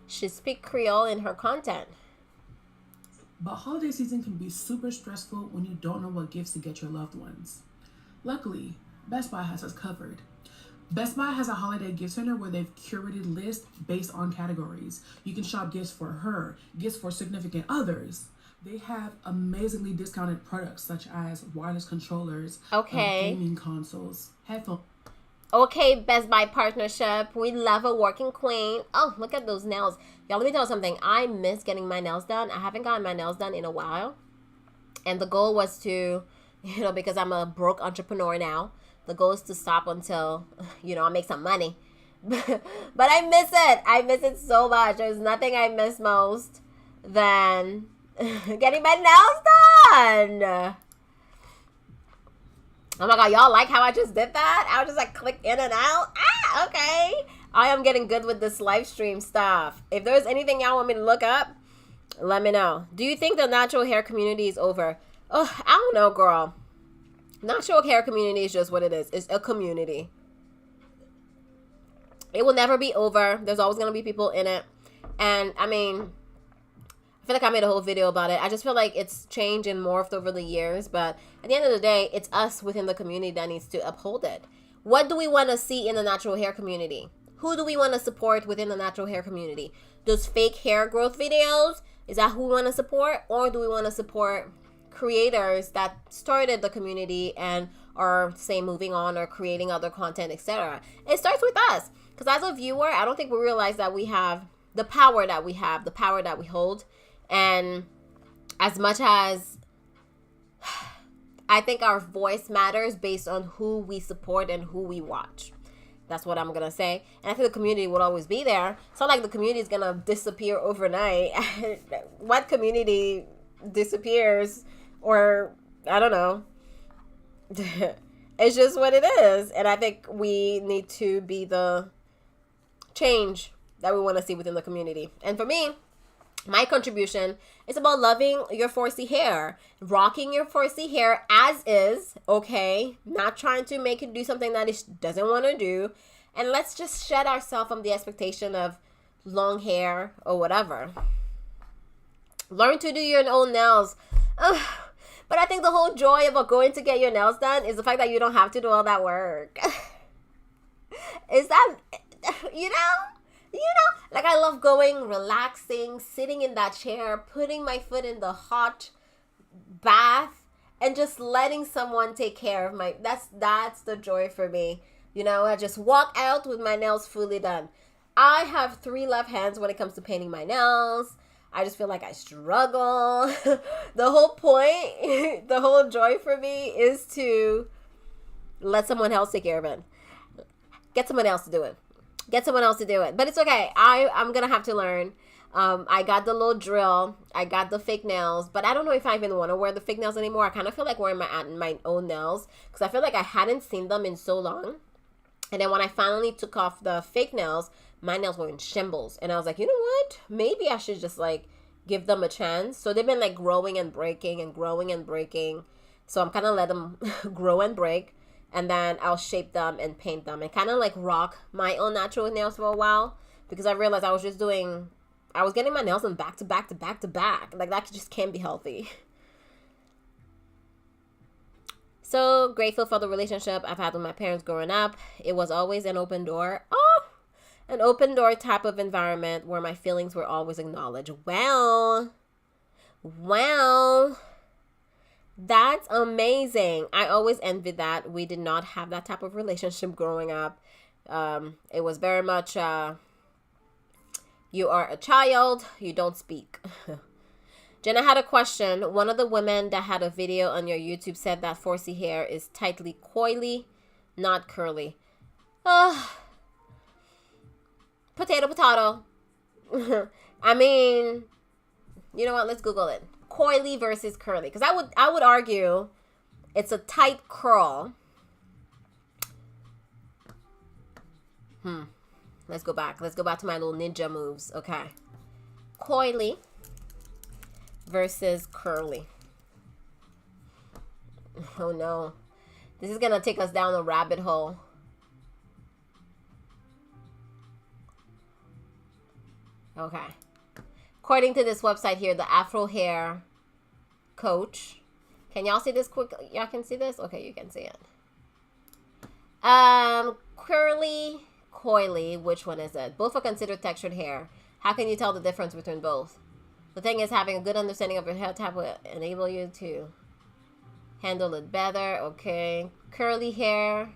A: She speaks Creole in her content.
B: But holiday season can be super stressful when you don't know what gifts to get your loved ones. Luckily, Best Buy has us covered. Best Buy has a holiday gift center where they've curated lists based on categories. You can shop gifts for her, gifts for significant others. They have amazingly discounted products such as wireless controllers, gaming consoles, headphones.
A: Okay, Best Buy partnership. We love a working queen. Oh, look at those nails. Y'all, let me tell you something. I miss getting my nails done. I haven't gotten my nails done in a while. And the goal was to, because I'm a broke entrepreneur now, the goal is to stop until, I make some money. But I miss it. I miss it so much. There's nothing I miss most than getting my nails done. Oh my god, y'all like how I just did that? I was just like click in and out. Okay. I am getting good with this live stream stuff. If there's anything y'all want me to look up, let me know. Do you think the natural hair community is over? Oh, I don't know, girl. Natural hair community is just what it is. It's a community. It will never be over. There's always going to be people in it. And, I mean, I feel like I made a whole video about it. I just feel like it's changed and morphed over the years. But at the end of the day, it's us within the community that needs to uphold it. What do we want to see in the natural hair community? Who do we want to support within the natural hair community? Those fake hair growth videos? Is that who we want to support? Or do we want to support creators that started the community and are, say, moving on or creating other content, etc.? It starts with us. Because as a viewer, I don't think we realize that we have the power that we have, the power that we hold. And as much as I think our voice matters based on who we support and who we watch. That's what I'm going to say. And I think the community will always be there. It's not like the community is going to disappear overnight. What community disappears? Or, I don't know. It's just what it is. And I think we need to be the change that we want to see within the community. And for me, my contribution is about loving your 4C hair, rocking your 4C hair as is, okay? Not trying to make it do something that it doesn't want to do. And let's just shed ourselves from the expectation of long hair or whatever. Learn to do your own nails. Ugh. But I think the whole joy about going to get your nails done is the fact that you don't have to do all that work. Is that, like I love going, relaxing, sitting in that chair, putting my foot in the hot bath and just letting someone take care of my, that's the joy for me. I just walk out with my nails fully done. I have 3 left hands when it comes to painting my nails. I just feel like I struggle. The whole point, the whole joy for me is to let someone else take care of it. Get someone else to do it. But it's okay. I'm going to have to learn. I got the little drill. I got the fake nails. But I don't know if I even want to wear the fake nails anymore. I kind of feel like wearing my own nails. Because I feel like I hadn't seen them in so long. And then when I finally took off the fake nails, my nails were in shambles. And I was like, you know what? Maybe I should just like give them a chance. So they've been like growing and breaking and growing and breaking. So I'm kind of let them grow and break. And then I'll shape them and paint them. And kind of like rock my own natural nails for a while. Because I realized I was getting my nails done back to back to back to back. Like that just can't be healthy. So grateful for the relationship I've had with my parents growing up. It was always an open door. An open door type of environment where my feelings were always acknowledged. Well, that's amazing. I always envied that. We did not have that type of relationship growing up. It was very much, you are a child, you don't speak. Jenna had a question. One of the women that had a video on your YouTube said that 4C hair is tightly coily, not curly. Potato. I mean, you know what? Let's Google it. Coily versus curly. Because I would argue it's a tight curl. Let's go back. Let's go back to my little ninja moves. Okay. Coily versus curly. Oh no. This is gonna take us down a rabbit hole. Okay. According to this website here, the Afro Hair Coach. Can y'all see this quickly? Y'all can see this? Okay, you can see it. Curly, coily, which one is it? Both are considered textured hair. How can you tell the difference between both? The thing is, having a good understanding of your hair type will enable you to handle it better. Okay. Curly hair.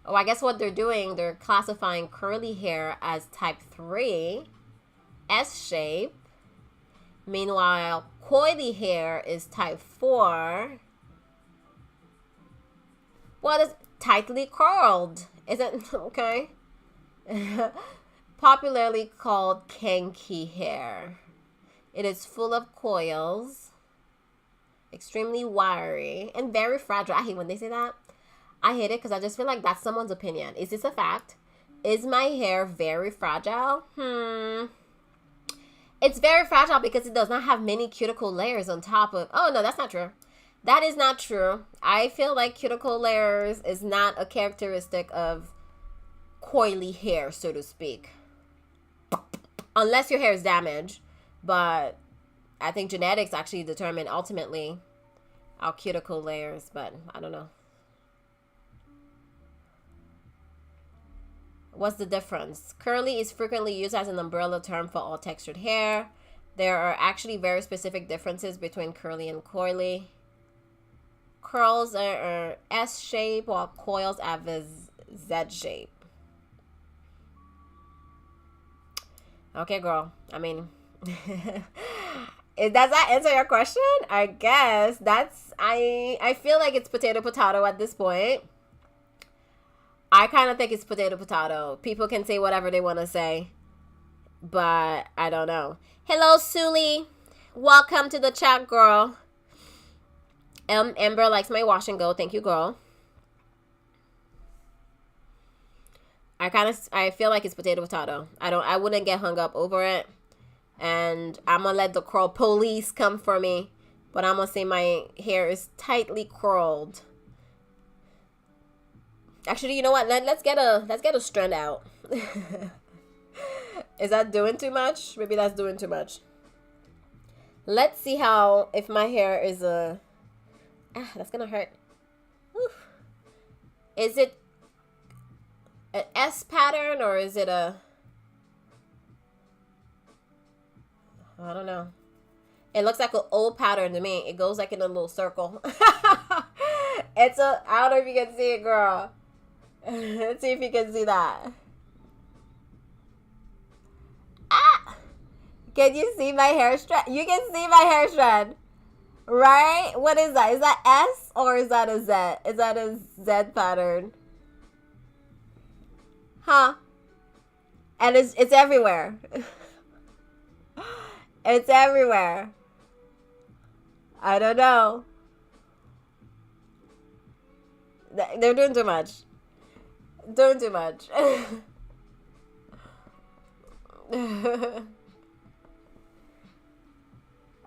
A: Oh, I guess what they're doing, they're classifying curly hair as type 3, S shape. Meanwhile, coily hair is type 4. What is tightly curled? Is it okay? Popularly called Kinky hair. It is full of coils, extremely wiry, and very fragile. I hate when they say that. I hate it because I just feel like that's someone's opinion. Is this a fact? Is my hair very fragile? It's very fragile because it does not have many cuticle layers on top of... Oh, no, that's not true. That is not true. I feel like cuticle layers is not a characteristic of coily hair, so to speak. Unless your hair is damaged. But I think genetics actually determine ultimately our cuticle layers. But I don't know. What's the difference? Curly is frequently used as an umbrella term for all textured hair. There are actually very specific differences between curly and coily. Curls are S shape while coils have a Z shape. Okay, girl. I mean, does that answer your question? I guess that's, I feel like it's potato at this point. I kind of think it's potato. People can say whatever they want to say, but I don't know. Hello, Suli. Welcome to the chat, girl. Amber likes my wash and go. Thank you, girl. I feel like it's potato. I wouldn't get hung up over it. And I'm going to let the curl police come for me. But I'm going to say my hair is tightly curled. Actually, you know what? Let's get a strand out. Is that doing too much? Maybe that's doing too much. Let's see if my hair is that's gonna hurt. Whew. Is it an S pattern or is it a... I don't know. It looks like an O pattern to me. It goes like in a little circle. I don't know if you can see it, girl. Let's see if you can see that. Ah! Can you see my hair strand? You can see my hair strand. Right? What is that? Is that S or is that a Z? Is that a Z pattern? Huh? And it's everywhere. It's everywhere. I don't know. They're doing too much. Doing too much.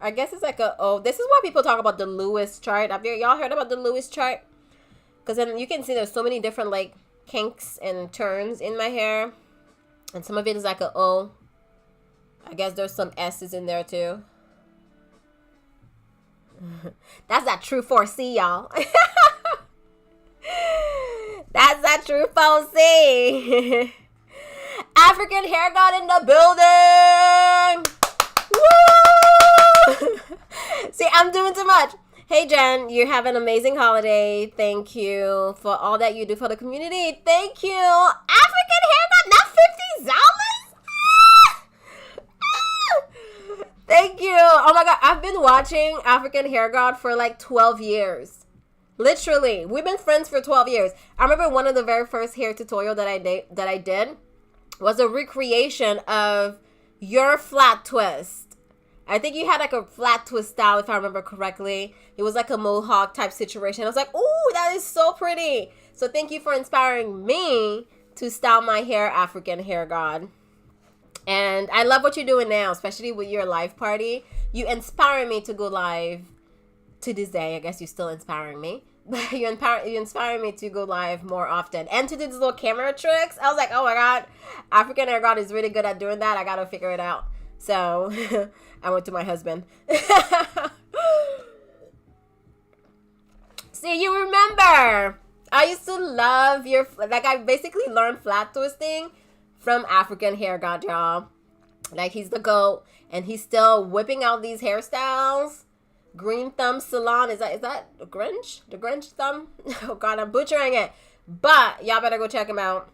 A: I guess it's like this is why people talk about the Lewis chart. Have y'all heard about the Lewis chart? Because then you can see there's so many different like kinks and turns in my hair. And some of it is like a O. I guess there's some S's in there too. That's that true 4C, y'all. That's that true 4C. African Hair God in the building. Woo! See, I'm doing too much. Hey, Jen, you have an amazing holiday. Thank you for all that you do for the community. Thank you. African Hair God, not $50. Thank you. Oh my God. I've been watching African Hair God for like 12 years. Literally. We've been friends for 12 years. I remember one of the very first hair tutorial that I did was a recreation of your flat twist. I think you had like a flat twist style, if I remember correctly. It was like a mohawk type situation. I was like, ooh, that is so pretty. So thank you for inspiring me to style my hair African Hair God. And I love what you're doing now, especially with your live party. You inspire me to go live to this day. I guess you're still inspiring me. But you inspire me to go live more often and to do these little camera tricks. I was like, oh my God, African Hair God is really good at doing that. I got to figure it out. So I went to my husband. See, you remember. I used to love your, like, I basically learned flat twisting from African Hair God, y'all. Like, he's the GOAT, and he's still whipping out these hairstyles. Green Thumb Salon, is that the Grinch? The Grinch Thumb? Oh God, I'm butchering it. But y'all better go check him out.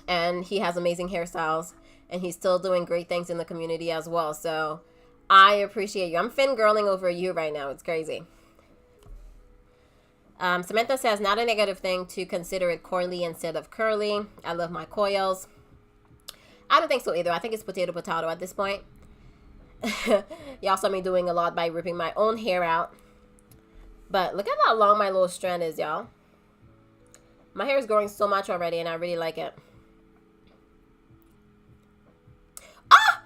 A: And he has amazing hairstyles, and he's still doing great things in the community as well. So I appreciate you. I'm fangirling over you right now. It's crazy. Samantha says, not a negative thing to consider it coily instead of curly. I love my coils. I don't think so either. I think it's potato at this point. Y'all saw me doing a lot by ripping my own hair out. But look at how long my little strand is, y'all. My hair is growing so much already, and I really like it. Ah!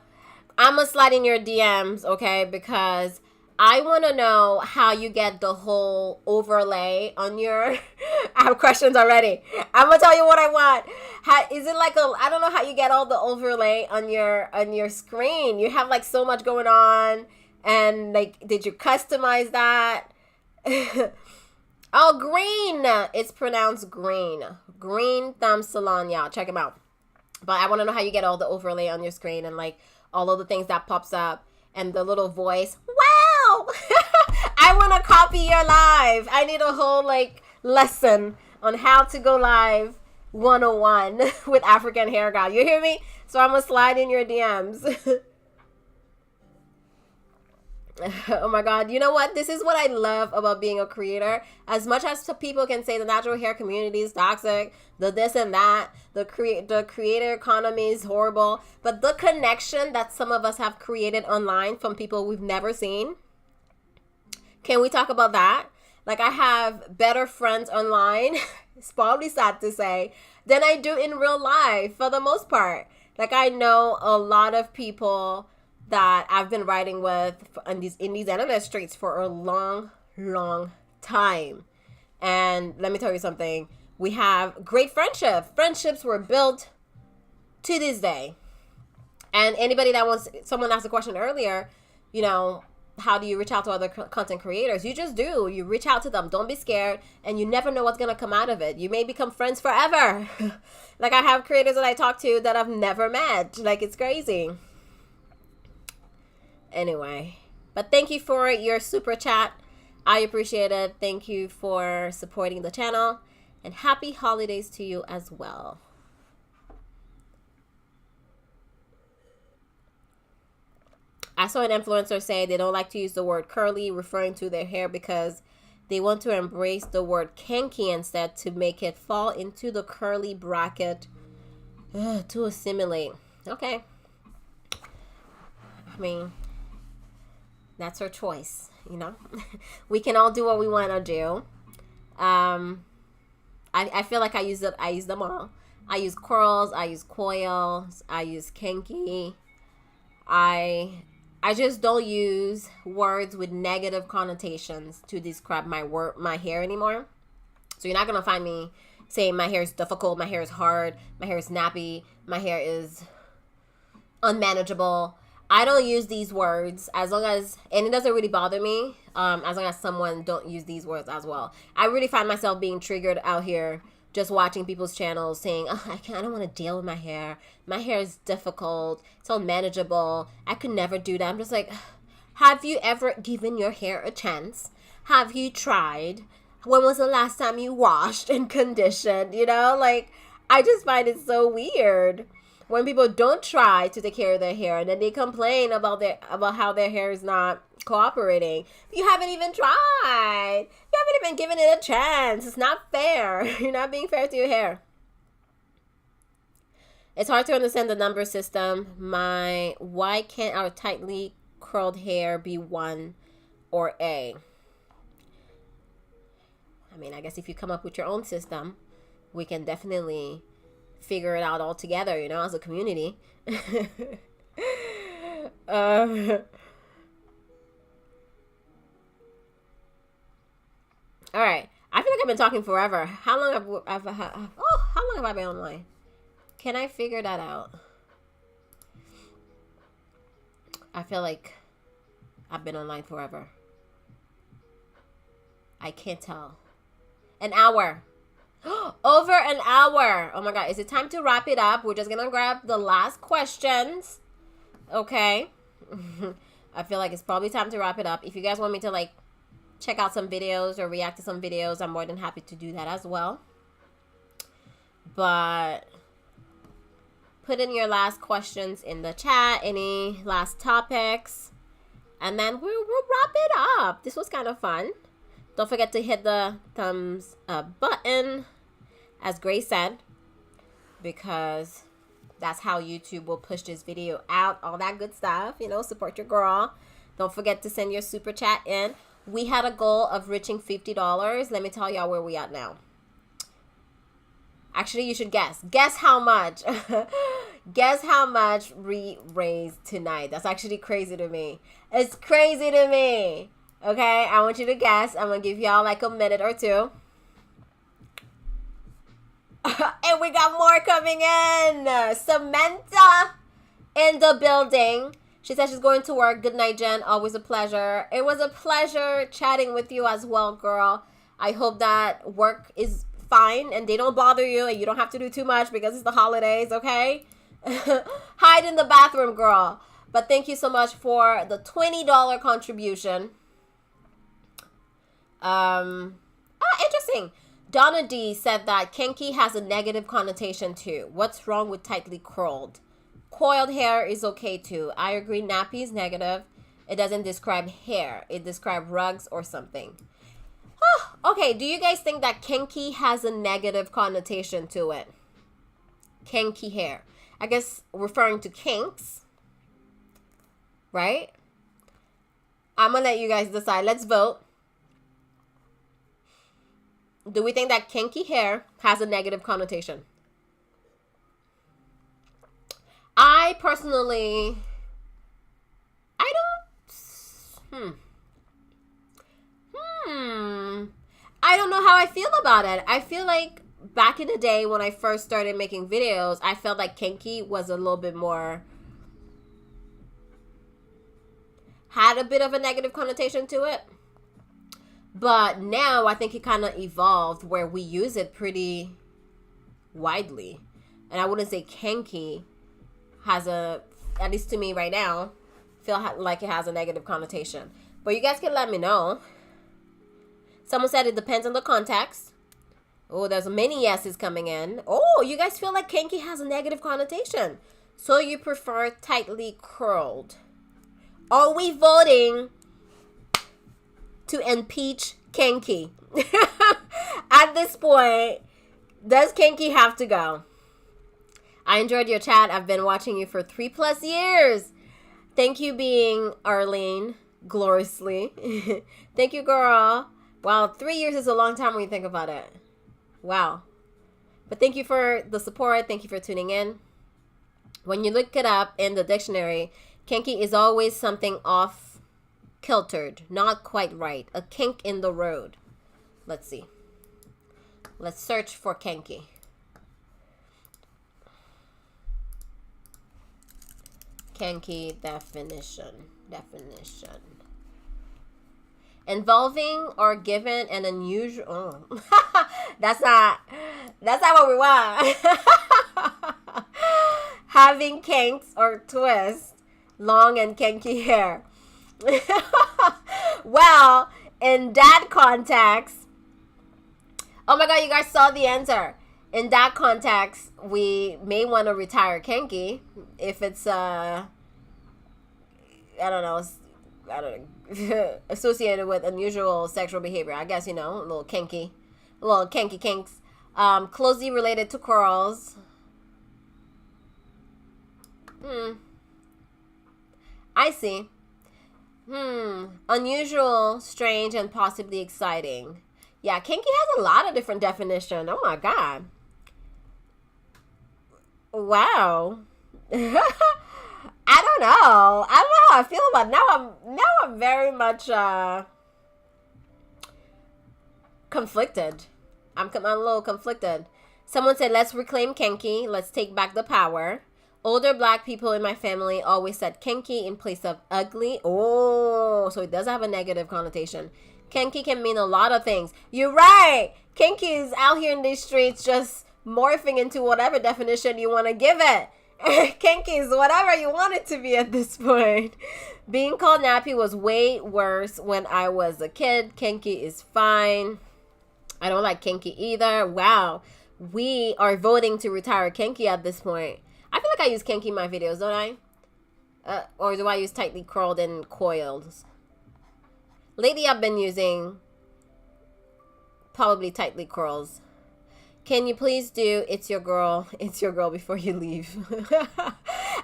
A: I'm going to slide in your DMs, okay? Because I want to know how you get the whole overlay on your... I have questions already. I'm going to tell you what I want. Is it like I don't know how you get all the overlay on your screen. You have like so much going on. And like, did you customize that? Oh, green. It's pronounced green. Green Thumb Salon, y'all. Check them out. But I want to know how you get all the overlay on your screen and like all of the things that pops up and the little voice. Wow. I want to copy your live. I need a whole like lesson on how to go live 101 with African Hair God. You hear me? So I'm going to slide in your DMs. Oh my God. You know what? This is what I love about being a creator. As much as people can say the natural hair community is toxic, the this and that, the creator economy is horrible, but the connection that some of us have created online from people we've never seen. Can we talk about that? Like, I have better friends online, it's probably sad to say, than I do in real life for the most part. Like, I know a lot of people that I've been riding with in these internet streets for a long, long time. And let me tell you something. We have great friendship. Friendships were built to this day. And anybody that wants, someone asked a question earlier, you know, how do you reach out to other content creators? You just do. You reach out to them. Don't be scared. And you never know what's going to come out of it. You may become friends forever. Like, I have creators that I talk to that I've never met. Like, it's crazy. Anyway, but thank you for your super chat. I appreciate it. Thank you for supporting the channel, and happy holidays to you as well. I saw an influencer say they don't like to use the word curly, referring to their hair, because they want to embrace the word kinky instead to make it fall into the curly bracket to assimilate. Okay. I mean, that's her choice, you know. We can all do what we want to do. I feel like I use them all. I use curls, I use coils, I use kinky. I just don't use words with negative connotations to describe my hair anymore. So you're not gonna find me saying my hair is difficult, my hair is hard, my hair is nappy, my hair is unmanageable. I don't use these words as long as, and it doesn't really bother me, as long as someone don't use these words as well. I really find myself being triggered out here just watching people's channels saying, oh, I don't want to deal with my hair. My hair is difficult. It's unmanageable. I could never do that. I'm just like, have you ever given your hair a chance? Have you tried? When was the last time you washed and conditioned? You know, like, I just find it so weird when people don't try to take care of their hair and then they complain about how their hair is not cooperating. You haven't even tried. You haven't even given it a chance. It's not fair. You're not being fair to your hair. It's hard to understand the number system. Why can't our tightly curled hair be 1 or A? I mean, I guess if you come up with your own system, we can definitely figure it out all together, you know, as a community. All right. I feel like I've been talking forever. How long how long have I been online? Can I figure that out? I feel like I've been online forever. I can't tell. An hour. Over an hour. Oh my God. Is it time to wrap it up? We're just going to grab the last questions. Okay. I feel like it's probably time to wrap it up. If you guys want me to like check out some videos or react to some videos, I'm more than happy to do that as well. But put in your last questions in the chat. Any last topics. And then we'll wrap it up. This was kind of fun. Don't forget to hit the thumbs up button, as Grace said, because that's how YouTube will push this video out. All that good stuff, you know, support your girl. Don't forget to send your super chat in. We had a goal of reaching $50. Let me tell y'all where we at now. Actually, you should guess. Guess how much. Guess how much we raised tonight. That's actually crazy to me. It's crazy to me. Okay, I want you to guess. I'm going to give y'all like a minute or two. And we got more coming in. Samantha in the building. She said she's going to work. Good night, Jen. Always a pleasure. It was a pleasure chatting with you as well, girl. I hope that work is fine and they don't bother you and you don't have to do too much because it's the holidays, okay? Hide in the bathroom, girl. But thank you so much for the $20 contribution. Interesting. Donna D said that kinky has a negative connotation too. What's wrong with tightly curled? Coiled hair is okay too. I agree, nappy is negative. It doesn't describe hair. It describes rugs or something. Okay, do you guys think that kinky has a negative connotation to it? Kinky hair. I guess referring to kinks. Right? I'm going to let you guys decide. Let's vote. Do we think that kinky hair has a negative connotation? I personally, I don't know how I feel about it. I feel like back in the day when I first started making videos, I felt like kinky was a little bit more, had a bit of a negative connotation to it. But now I think it kind of evolved where we use it pretty widely. And I wouldn't say kinky has a, at least to me right now, feel like it has a negative connotation. But you guys can let me know. Someone said it depends on the context. Oh, there's many yeses coming in. Oh, you guys feel like kinky has a negative connotation. So you prefer tightly curled. Are we voting to impeach kinky? At this point, does kinky have to go? I enjoyed your chat. I've been watching you for 3+ years. Thank you, being Arlene, gloriously. Thank you, girl. Wow, 3 years is a long time when you think about it. Wow. But thank you for the support. Thank you for tuning in. When you look it up in the dictionary, kinky is always something off kiltered, not quite right. A kink in the road. Let's see. Let's search for kinky. Kinky definition. Involving or given an unusual. Oh. That's not what we want. Having kinks or twists, long and kinky hair. Well, in that context, oh my God, you guys saw the answer. In that context, we may want to retire kinky if it's associated with unusual sexual behavior. I guess, you know, a little kinky kinks. Closely related to curls. I see. Unusual, strange, and possibly exciting. Yeah, kinky has a lot of different definitions. Oh my God. Wow. I don't know how I feel about it. Now I'm very much conflicted. I'm a little conflicted. Someone said, let's reclaim Kinky. Let's take back the power. Older black people in my family always said Kinky in place of ugly. Oh, so it does have a negative connotation. Kinky can mean a lot of things. You're right. Kinky is out here in these streets just morphing into whatever definition you want to give it. Kinky is whatever you want it to be at this point. Being called nappy was way worse when I was a kid. Kinky is fine. I don't like Kinky either. Wow. We are voting to retire Kinky at this point. I feel like I use Kinky in my videos, don't I? Or do I use tightly curled and coiled? Lately, I've been using probably tightly curls. Can you please do It's Your Girl before you leave?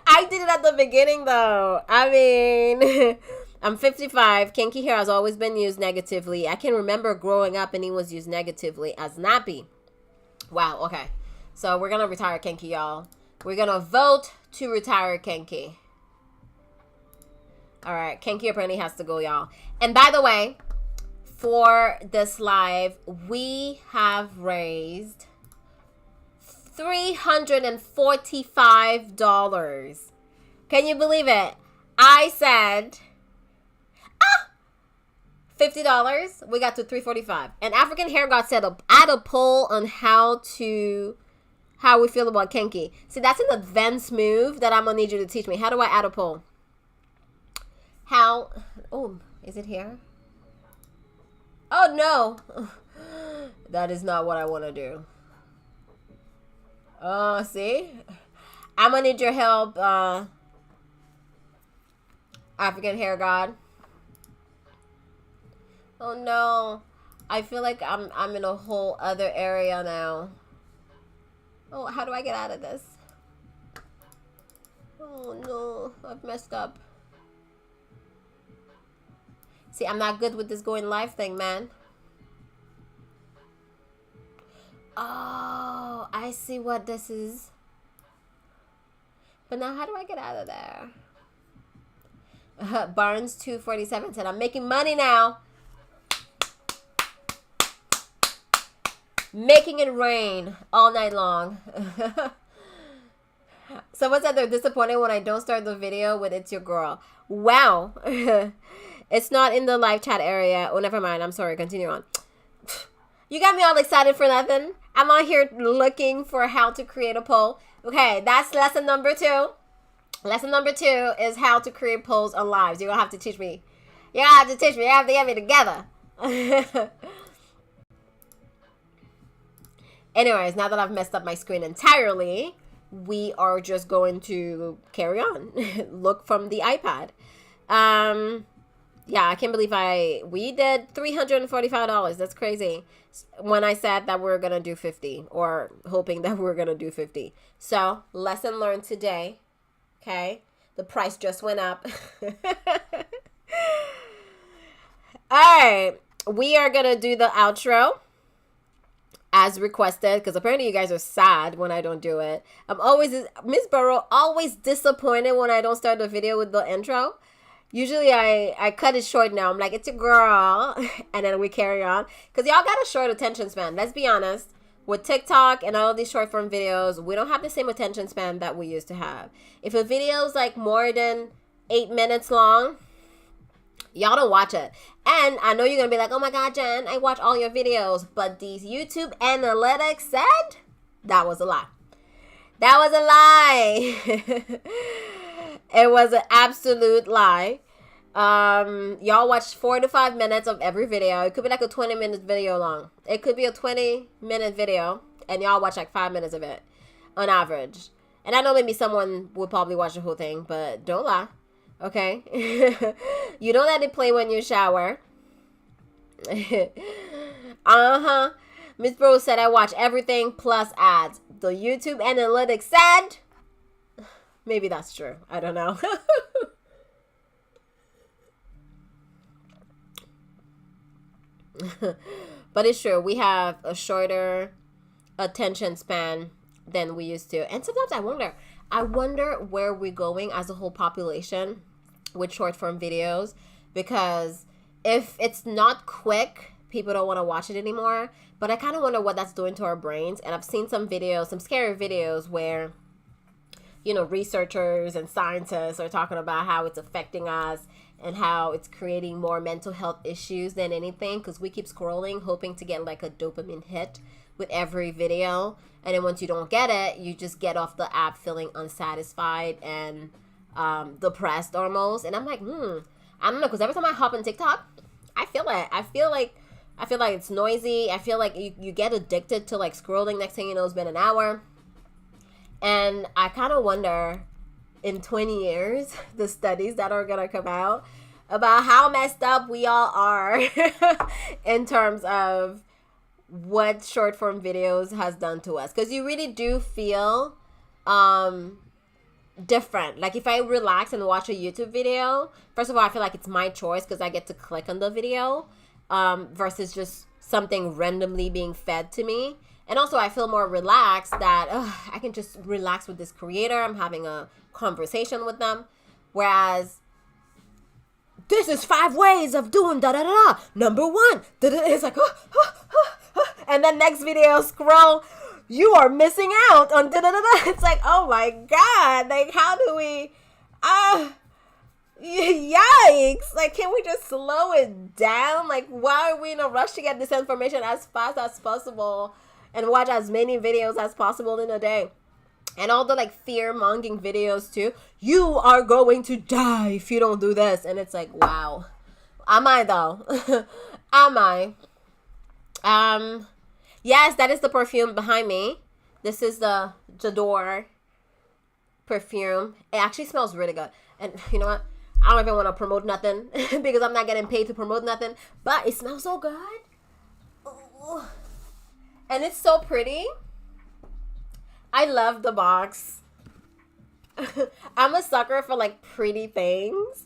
A: I did it at the beginning, though. I mean, I'm 55. Kinky hair has always been used negatively. I can remember growing up and it was used negatively as nappy. Wow, okay. So we're going to retire Kinky, y'all. We're going to vote to retire Kinky. All right, Kinky apparently has to go, y'all. And by the way, for this live, we have raised $345. Can you believe it? I said $50. We got to $345. And African Hair God said, add a poll on how we feel about Kinky. See, that's an advanced move that I'm gonna need you to teach me. How do I add a poll? How? Oh, is it here? Oh no, that is not what I want to do. See, I'm gonna need your help, African Hair God. Oh no, I feel like I'm in a whole other area now. Oh, how do I get out of this? Oh no, I've messed up. See, I'm not good with this going live thing, man. Oh, I see what this is. But now how do I get out of there? Barnes 247 said, I'm making money now. Making it rain all night long. Someone said they're disappointed when I don't start the video with It's Your Girl. Wow. It's not in the live chat area. Oh, never mind. I'm sorry. Continue on. You got me all excited for nothing. I'm out here looking for how to create a poll. Okay, that's lesson number 2. Lesson number 2 is how to create polls on lives. You're going to have to teach me. You're going to have to teach me. You have to get me together. Anyways, now that I've messed up my screen entirely, we are just going to carry on. Look from the iPad. Yeah, I can't believe we did $345. That's crazy. When I said that we're going to do 50 or hoping that we're going to do 50. So, lesson learned today. Okay. The price just went up. All right. We are going to do the outro as requested because apparently you guys are sad when I don't do it. I'm always, Miss Burrow, always disappointed when I don't start the video with the intro. Usually I cut it short now. I'm like, it's a girl. And then we carry on. Because y'all got a short attention span. Let's be honest. With TikTok and all of these short form videos, we don't have the same attention span that we used to have. If a video is like more than 8 minutes long, y'all don't watch it. And I know you're going to be like, oh my God, Jen, I watch all your videos. But these YouTube analytics said that was a lie. That was a lie. It was an absolute lie. Y'all watch 4 to 5 minutes of every video. It could be like a 20-minute video long. It could be a 20-minute video, and y'all watch like 5 minutes of it on average. And I know maybe someone would probably watch the whole thing, but don't lie. Okay? You don't let it play when you shower. Uh-huh. Miss Bro said I watch everything plus ads. The YouTube analytics said... Maybe that's true. I don't know. But it's true. We have a shorter attention span than we used to. And sometimes I wonder where we're going as a whole population with short form videos. Because if it's not quick, people don't want to watch it anymore. But I kind of wonder what that's doing to our brains. And I've seen some videos, some scary videos where, you know, researchers and scientists are talking about how it's affecting us and how it's creating more mental health issues than anything, because we keep scrolling hoping to get like a dopamine hit with every video, and then once you don't get it, you just get off the app feeling unsatisfied and depressed almost. And I'm like, I don't know, because every time I hop on TikTok, I feel it. I feel like it's noisy. I feel like you get addicted to like scrolling. Next thing you know, it's been an hour. And I kind of wonder, in 20 years, the studies that are going to come out about how messed up we all are in terms of what short form videos has done to us. Because you really do feel different. Like if I relax and watch a YouTube video, first of all, I feel like it's my choice because I get to click on the video versus just something randomly being fed to me. And also I feel more relaxed that I can just relax with this creator. I'm having a conversation with them. Whereas this is 5 ways of doing da-da-da-da. Number 1. It's like, and then next video scroll, you are missing out on da-da-da-da. It's like, oh my God. Like, how do we, yikes. Like, can we just slow it down? Like, why are we in a rush to get this information as fast as possible and watch as many videos as possible in a day? And all the like fear-mongering videos too. You are going to die if you don't do this. And it's like, wow. Am I though? Am I? Yes, that is the perfume behind me. This is the J'adore perfume. It actually smells really good. And you know what? I don't even want to promote nothing because I'm not getting paid to promote nothing. But it smells so good. Ooh. And it's so pretty. I love the box. I'm a sucker for like pretty things.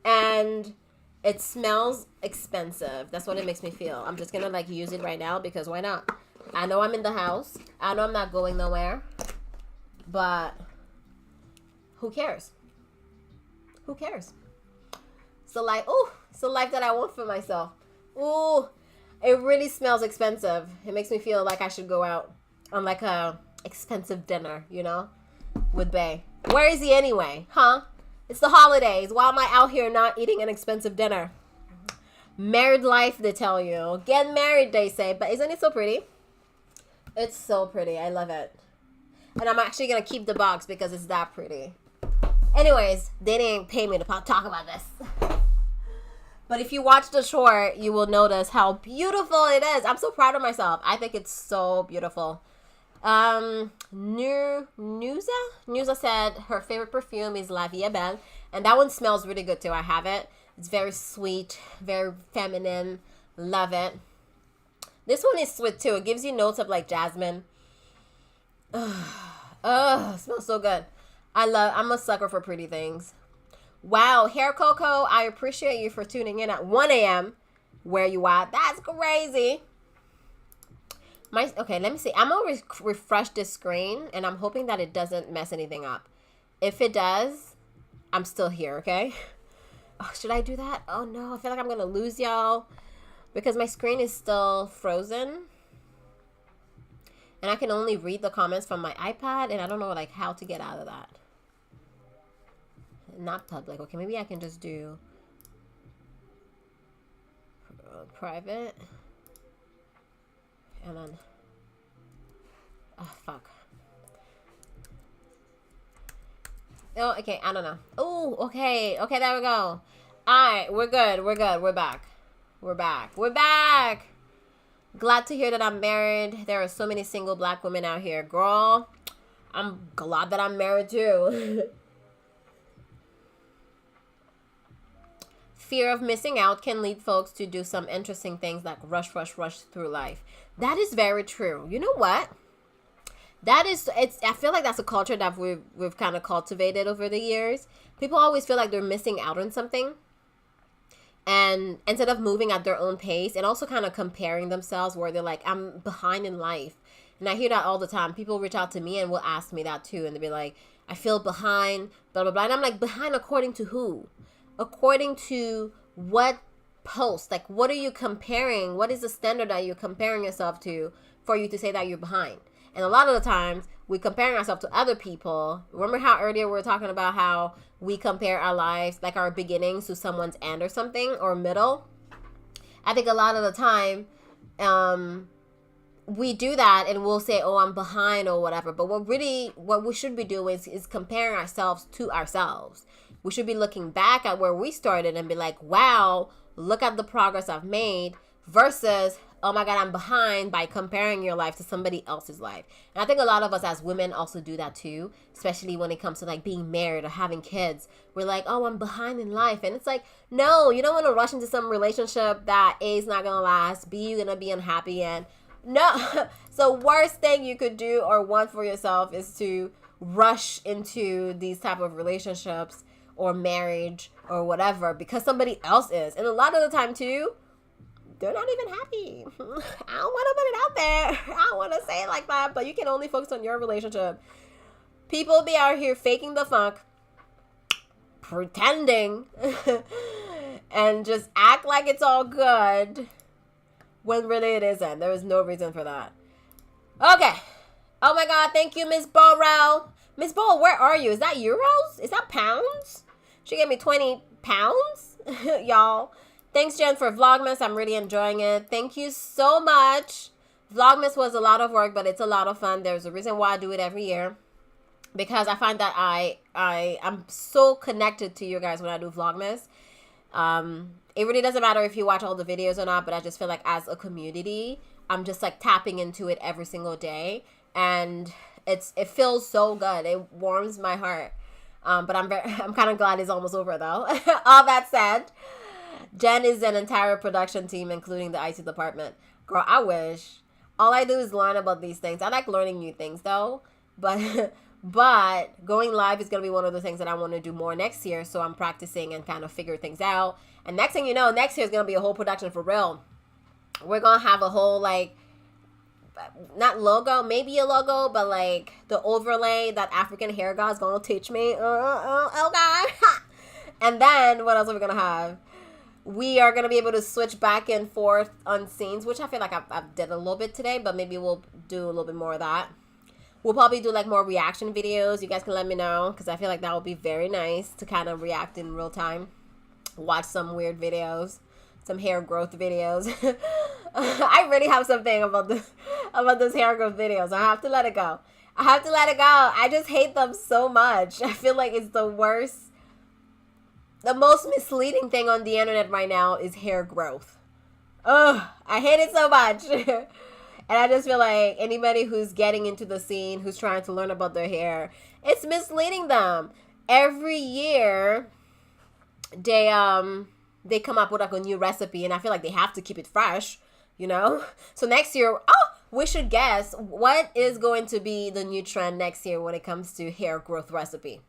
A: And it smells expensive. That's what it makes me feel. I'm just going to like use it right now because why not? I know I'm in the house. I know I'm not going nowhere. But who cares? Who cares? So like, ooh, it's the life that I want for myself. Ooh, it really smells expensive. It makes me feel like I should go out on like a expensive dinner, you know, with Bae. Where is he anyway? Huh? It's the holidays. Why am I out here not eating an expensive dinner? Married life, they tell you. Get married, they say. But isn't it so pretty? It's so pretty. I love it. And I'm actually going to keep the box because it's that pretty. Anyways, they didn't pay me to talk about this. But if you watch the short, you will notice how beautiful it is. I'm so proud of myself. I think it's so beautiful. Nusa said her favorite perfume is La Vie est Belle, and that one smells really good too. I have it. It's very sweet, very feminine. Love it. This one is sweet too. It gives you notes of like jasmine. Oh, smells so good. I'm a sucker for pretty things. Wow, Hair Coco, I appreciate you for tuning in at 1 a.m. Where you at? That's crazy. Okay, let me see. I'm going to refresh this screen, and I'm hoping that it doesn't mess anything up. If it does, I'm still here, okay? Oh, should I do that? Oh, no. I feel like I'm going to lose y'all because my screen is still frozen. And I can only read the comments from my iPad, and I don't know, like, how to get out of that. Not public. Okay, maybe I can just do private. And then, oh, fuck. Oh, okay, I don't know. Oh, okay. Okay, there we go. All right, we're good. We're good. We're back. We're back. We're back. Glad to hear that I'm married. There are so many single black women out here. Girl, I'm glad that I'm married too. Fear of missing out can lead folks to do some interesting things like rush through life. That is very true. You know what? I feel like that's a culture that we've kind of cultivated over the years. People always feel like they're missing out on something. And instead of moving at their own pace and also kind of comparing themselves where they're like, I'm behind in life. And I hear that all the time. People reach out to me and will ask me that too. And they'll be like, I feel behind, blah, blah, blah. And I'm like, behind according to who? According to what post? Like, what are you comparing? What is the standard that you're comparing yourself to for you to say that you're behind? And a lot of the times, we're comparing ourselves to other people. Remember how earlier we were talking about how we compare our lives, like our beginnings, to someone's end or something, or middle? I think a lot of the time, we do that and we'll say, oh, I'm behind or whatever. But what we should be doing is comparing ourselves to ourselves. We should be looking back at where we started and be like, wow, look at the progress I've made, versus, oh my God, I'm behind, by comparing your life to somebody else's life. And I think a lot of us as women also do that too, especially when it comes to like being married or having kids. We're like, oh, I'm behind in life. And it's like, no, you don't want to rush into some relationship that A, is not going to last, B, you're going to be unhappy in. No. So worst thing you could do or want for yourself is to rush into these type of relationships or marriage or whatever because somebody else is. And a lot of the time too, they're not even happy. I don't want to put it out there. I don't want to say it like that, but you can only focus on your relationship. People be out here faking the funk, pretending, and just act like it's all good when really it isn't. There is no reason for that. Okay. Oh my God. Thank you, Miss Borrell. Miss Bo, where are you? Is that euros? Is that pounds? She gave me 20 pounds. Y'all. Thanks, Jen, for Vlogmas. I'm really enjoying it. Thank you so much. Vlogmas was a lot of work, but it's a lot of fun. There's a reason why I do it every year. Because I find that I'm so connected to you guys when I do Vlogmas. It really doesn't matter if you watch all the videos or not, but I just feel like as a community, I'm just like tapping into it every single day. And it feels so good. It warms my heart. But I'm kind of glad it's almost over though. All that said, Jen is an entire production team, including the IT department. Girl, I wish. All I do is learn about these things. I like learning new things though. But going live is going to be one of the things that I want to do more next year. So I'm practicing and kind of figure things out. And next thing you know, next year is going to be a whole production for real. We're going to have a whole like, not logo, maybe a logo, but like the overlay that African hair guy's going to teach me. Oh God. And then what else are we going to have? We are going to be able to switch back and forth on scenes, which I feel like I've did a little bit today, but maybe we'll do a little bit more of that. We'll probably do like more reaction videos. You guys can let me know because I feel like that would be very nice to kind of react in real time. Watch some weird videos, some hair growth videos. I really have something about those hair growth videos. I have to let it go. I just hate them so much. I feel like it's the worst. The most misleading thing on the internet right now is hair growth. Ugh, I hate it so much. And I just feel like anybody who's getting into the scene, who's trying to learn about their hair, it's misleading them. Every year, they come up with like a new recipe, and I feel like they have to keep it fresh, you know? So next year, we should guess what is going to be the new trend next year when it comes to hair growth recipe.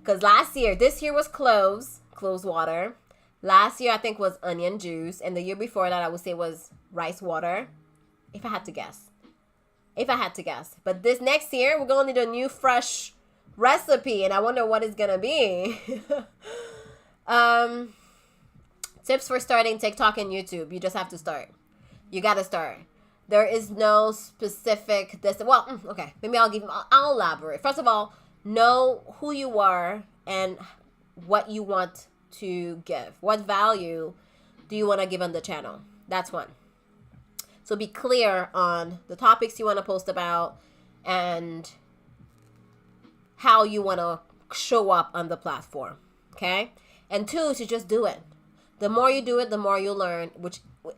A: Because this year was cloves water. Last year, I think, was onion juice. And the year before that, I would say was rice water. If I had to guess. But this next year, we're going to need a new fresh recipe. And I wonder what it's going to be. Tips for starting TikTok and YouTube. You just have to start. You got to start. There is no specific... okay. Maybe I'll elaborate. First of all, know who you are and what you want to give. What value do you want to give on the channel? That's one. So be clear on the topics you want to post about and how you want to show up on the platform. Okay? And two is to just do it. The more you do it, the more you learn.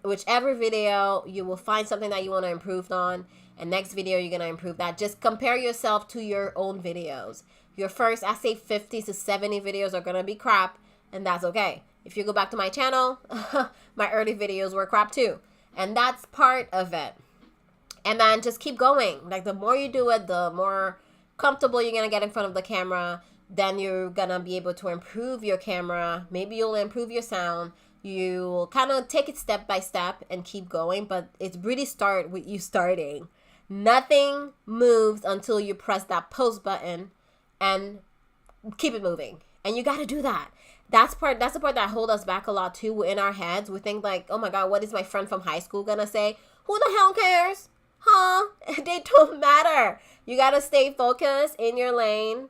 A: Whichever video, you will find something that you want to improve on. And next video, you're going to improve that. Just compare yourself to your own videos. Your first, I say 50 to 70 videos are going to be crap. And that's okay. If you go back to my channel, my early videos were crap too. And that's part of it. And then just keep going. Like the more you do it, the more comfortable you're going to get in front of the camera. Then you're going to be able to improve your camera. Maybe you'll improve your sound. You'll kind of take it step by step and keep going. But it's really start with you starting. Nothing moves until you press that post button and keep it moving. And you got to do that. That's the part that hold us back a lot too. In our heads, we think like, oh my God, what is my friend from high school gonna say? Who the hell cares? Huh? They don't matter. You got to stay focused in your lane.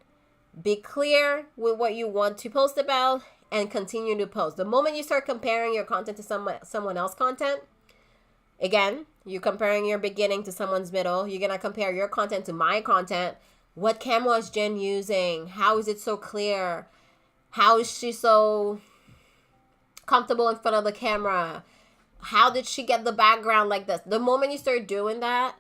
A: Be clear with what you want to post about and continue to post. The moment you start comparing your content to someone else's content, again, you're comparing your beginning to someone's middle. You're going to compare your content to my content. What camera is Jen using? How is it so clear? How is she so comfortable in front of the camera? How did she get the background like this? The moment you start doing that,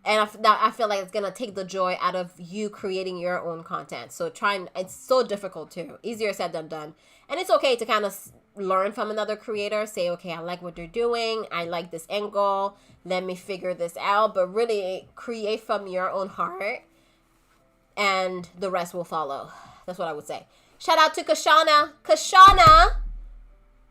A: and I feel like it's going to take the joy out of you creating your own content. So it's so difficult too. Easier said than done. And it's okay to kind of learn from another creator. Say, okay, I like what they're doing. I like this angle. Let me figure this out. But really create from your own heart. And the rest will follow. That's what I would say. Shout out to Kashana. Kashana!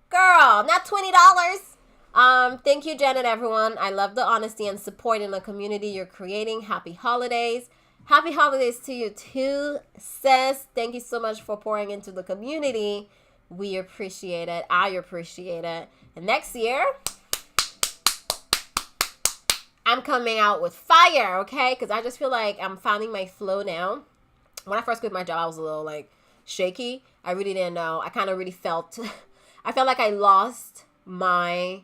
A: Girl, not $20. Thank you, Jen, and everyone. I love the honesty and support in the community you're creating. Happy holidays. Happy holidays to you too, sis. Thank you so much for pouring into the community. We appreciate it. I appreciate it. And next year, I'm coming out with fire, okay? Because I just feel like I'm finding my flow now. When I first quit my job, I was a little like shaky. I really didn't know. I kind of really felt, I felt like I lost my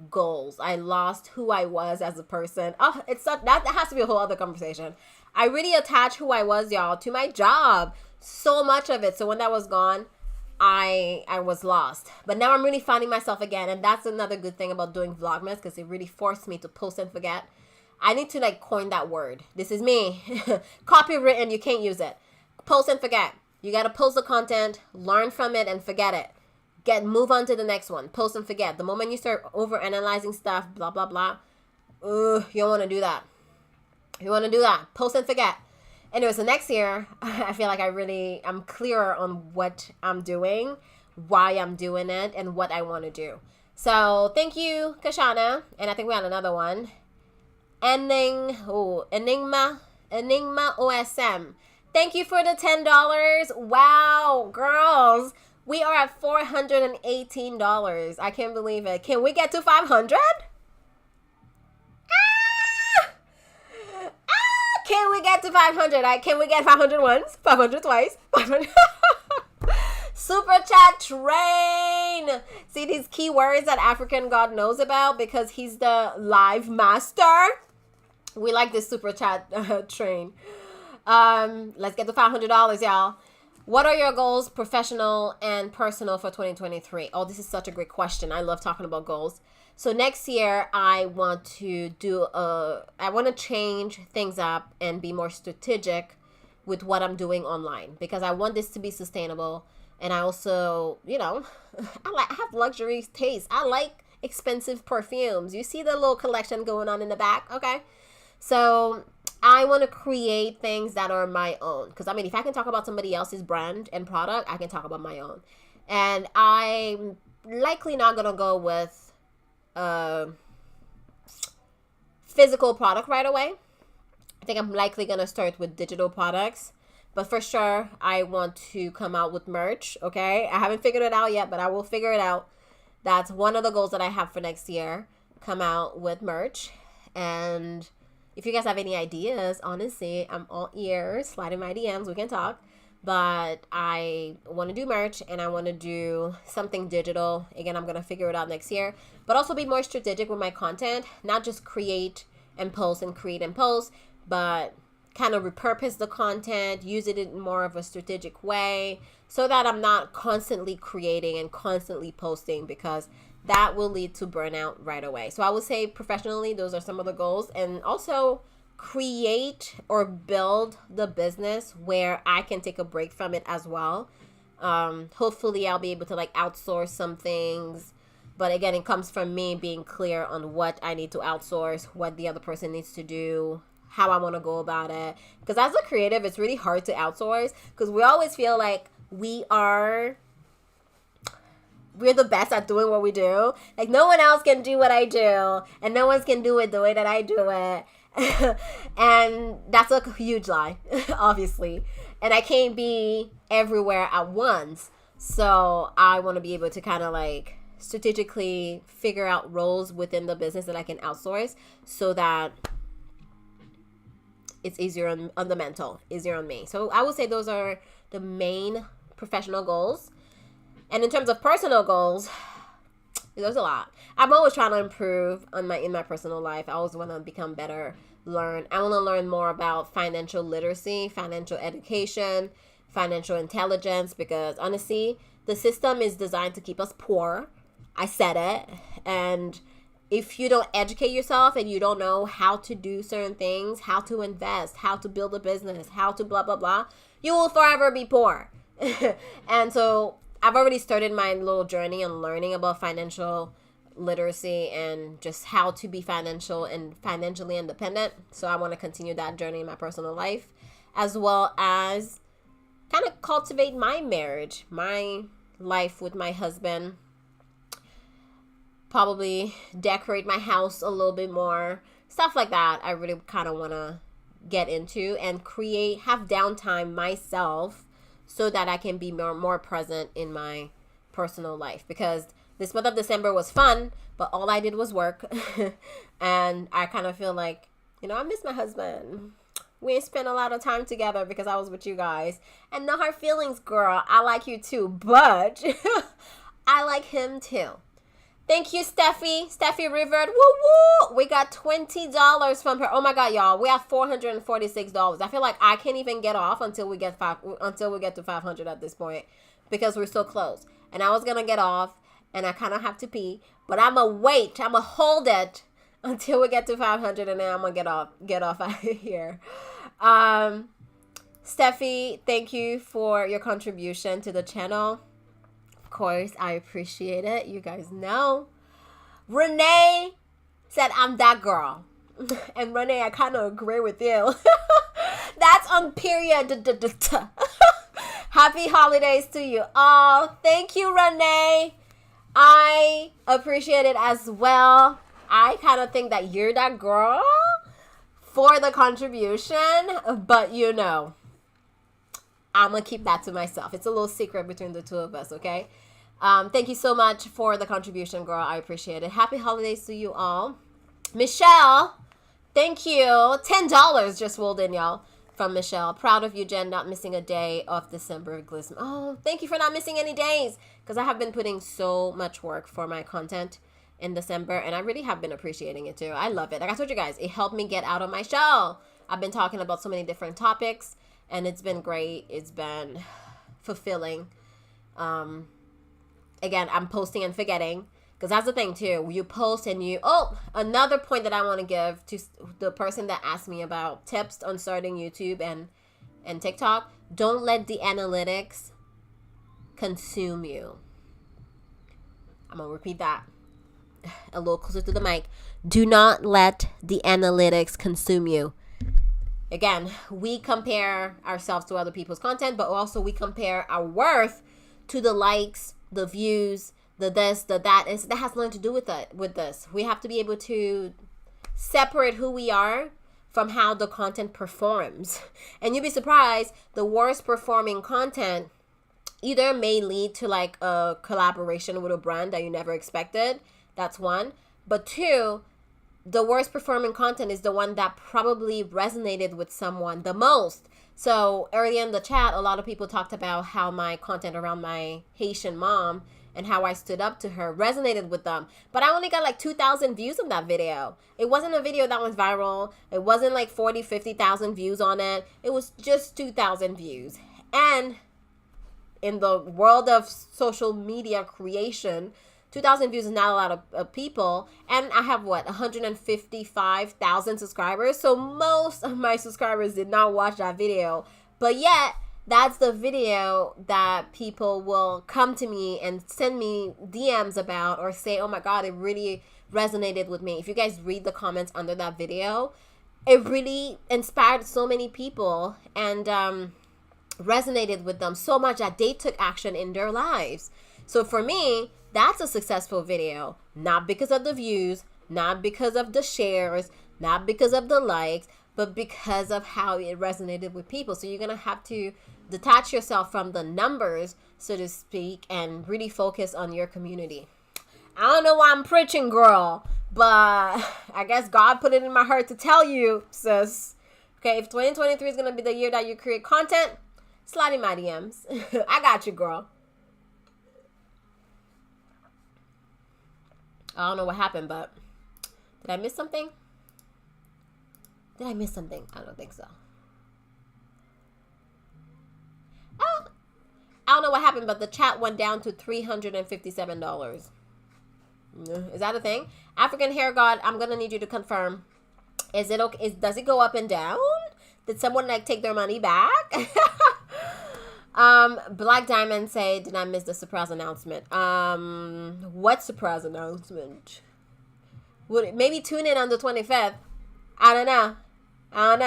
A: goals. I lost who I was as a person. Oh, it's such, that has to be a whole other conversation. I really attached who I was, y'all, to my job. So much of it. So when that was gone, I was lost. But now I'm really finding myself again. And that's another good thing about doing Vlogmas, because it really forced me to post and forget. I need to like coin that word. This is me. Copywritten, you can't use it. Post and forget. You got to post the content, learn from it, and forget it. Move on to the next one. Post and forget. The moment you start over analyzing stuff, blah blah blah, you don't want to do that. You want to do that. Post and forget. Anyways, so next year, I feel like I'm clearer on what I'm doing, why I'm doing it, and what I want to do. So thank you, Kashana. And I think we had another one. Enigma OSM. Thank you for the $10. Wow, girls. We are at $418. I can't believe it. Can we get to 500? Can we get to 500? Can we get 500 once? 500 twice? 500. Super chat train. See these keywords that African God knows about because he's the live master. We like this super chat train. Let's get to $500, y'all. What are your goals, professional and personal, for 2023? Oh, this is such a great question. I love talking about goals. So next year, I want to change things up and be more strategic with what I'm doing online, because I want this to be sustainable. And I also, I have luxury taste. I like expensive perfumes. You see the little collection going on in the back? Okay. So I want to create things that are my own. Because, if I can talk about somebody else's brand and product, I can talk about my own. And I'm likely not going to go with physical product right away. I think I'm likely going to start with digital products. But for sure, I want to come out with merch, okay? I haven't figured it out yet, but I will figure it out. That's one of the goals that I have for next year. Come out with merch. And if you guys have any ideas, honestly, I'm all ears. Slide in my DMs. We can talk. But I want to do merch and I want to do something digital. Again, I'm going to figure it out next year. But also be more strategic with my content. Not just create and post, but kind of repurpose the content, use it in more of a strategic way so that I'm not constantly creating and constantly posting, because that will lead to burnout right away. So I would say professionally, those are some of the goals. And also create or build the business where I can take a break from it as well. Hopefully I'll be able to outsource some things. But again, it comes from me being clear on what I need to outsource, what the other person needs to do, how I want to go about it. Because as a creative, it's really hard to outsource because we always feel like we're the best at doing what we do. No one else can do what I do, and no one can do it the way that I do it. And that's a huge lie, obviously. And I can't be everywhere at once. So I want to be able to kind of like strategically figure out roles within the business that I can outsource so that it's easier on the mental, easier on me. So I would say those are the main professional goals. And in terms of personal goals, there's a lot. I'm always trying to improve in my personal life. I always want to become better, learn. I want to learn more about financial literacy, financial education, financial intelligence, because honestly, the system is designed to keep us poor. I said it. And if you don't educate yourself and you don't know how to do certain things, how to invest, how to build a business, how to blah, blah, blah, you will forever be poor. And so I've already started my little journey on learning about financial literacy and just how to be financially independent. So I want to continue that journey in my personal life, as well as kind of cultivate my marriage, my life with my husband. Probably decorate my house a little bit more, stuff like that. I really kind of want to get into and have downtime myself so that I can be more present in my personal life, because this month of December was fun, but all I did was work. And I kind of feel like, I miss my husband. We ain't spent a lot of time together because I was with you guys. And no hard feelings, girl. I like you too, but I like him too. Thank you, Steffi Rivard. Woo woo! We got $20 from her. Oh my God, y'all! We have $446. I feel like I can't even get off until we get to 500 at this point, because we're so close. And I was gonna get off, and I kind of have to pee, but I'ma wait. I'ma hold it until we get to 500, and then I'm gonna get off out of here. Steffi, thank you for your contribution to the channel. Of course, I appreciate it. You guys know. Renee said, I'm that girl. And Renee, I kind of agree with you. That's on period. Happy holidays to you all. Thank you, Renee. I appreciate it as well. I kind of think that you're that girl for the contribution, but I'm going to keep that to myself. It's a little secret between the two of us, okay? Thank you so much for the contribution, girl. I appreciate it. Happy holidays to you all. Michelle, thank you. $10 just rolled in, y'all, from Michelle. Proud of you, Jen, not missing a day of December Glism. Oh, thank you for not missing any days, because I have been putting so much work for my content in December, and I really have been appreciating it too. I love it. Like I told you guys, it helped me get out of my shell. I've been talking about so many different topics, and it's been great. It's been fulfilling. Again, I'm posting and forgetting, because that's the thing too. You post and another point that I want to give to the person that asked me about tips on starting YouTube and TikTok. Don't let the analytics consume you. I'm going to repeat that a little closer to the mic. Do not let the analytics consume you. Again, we compare ourselves to other people's content, but also we compare our worth to the likes, the views, the this, the that. And so that has nothing to do with this. We have to be able to separate who we are from how the content performs. And you'd be surprised, the worst performing content either may lead to like a collaboration with a brand that you never expected. That's one. But two, the worst performing content is the one that probably resonated with someone the most. So earlier in the chat, a lot of people talked about how my content around my Haitian mom and how I stood up to her resonated with them. But I only got like 2,000 views on that video. It wasn't a video that went viral. It wasn't like 40, 50,000 views on it. It was just 2,000 views. And in the world of social media creation, 2,000 views is not a lot of people. And I have 155,000 subscribers. So most of my subscribers did not watch that video. But yet, that's the video that people will come to me and send me DMs about, or say, oh my God, it really resonated with me. If you guys read the comments under that video, it really inspired so many people and resonated with them so much that they took action in their lives. So for me, that's a successful video, not because of the views, not because of the shares, not because of the likes, but because of how it resonated with people. So you're going to have to detach yourself from the numbers, so to speak, and really focus on your community. I don't know why I'm preaching, girl, but I guess God put it in my heart to tell you, sis. Okay, if 2023 is going to be the year that you create content, slide in my DMs. I got you, girl. I don't know what happened, but did I miss something? I don't think so. Oh, I don't know what happened, but the chat went down to $357. Is that a thing? African Hair God, I'm gonna need you to confirm. Is it okay? Does it go up and down? Did someone like take their money back? Black Diamond say, did I miss the surprise announcement? What surprise announcement? Would it maybe tune in on the 25th? I don't know. On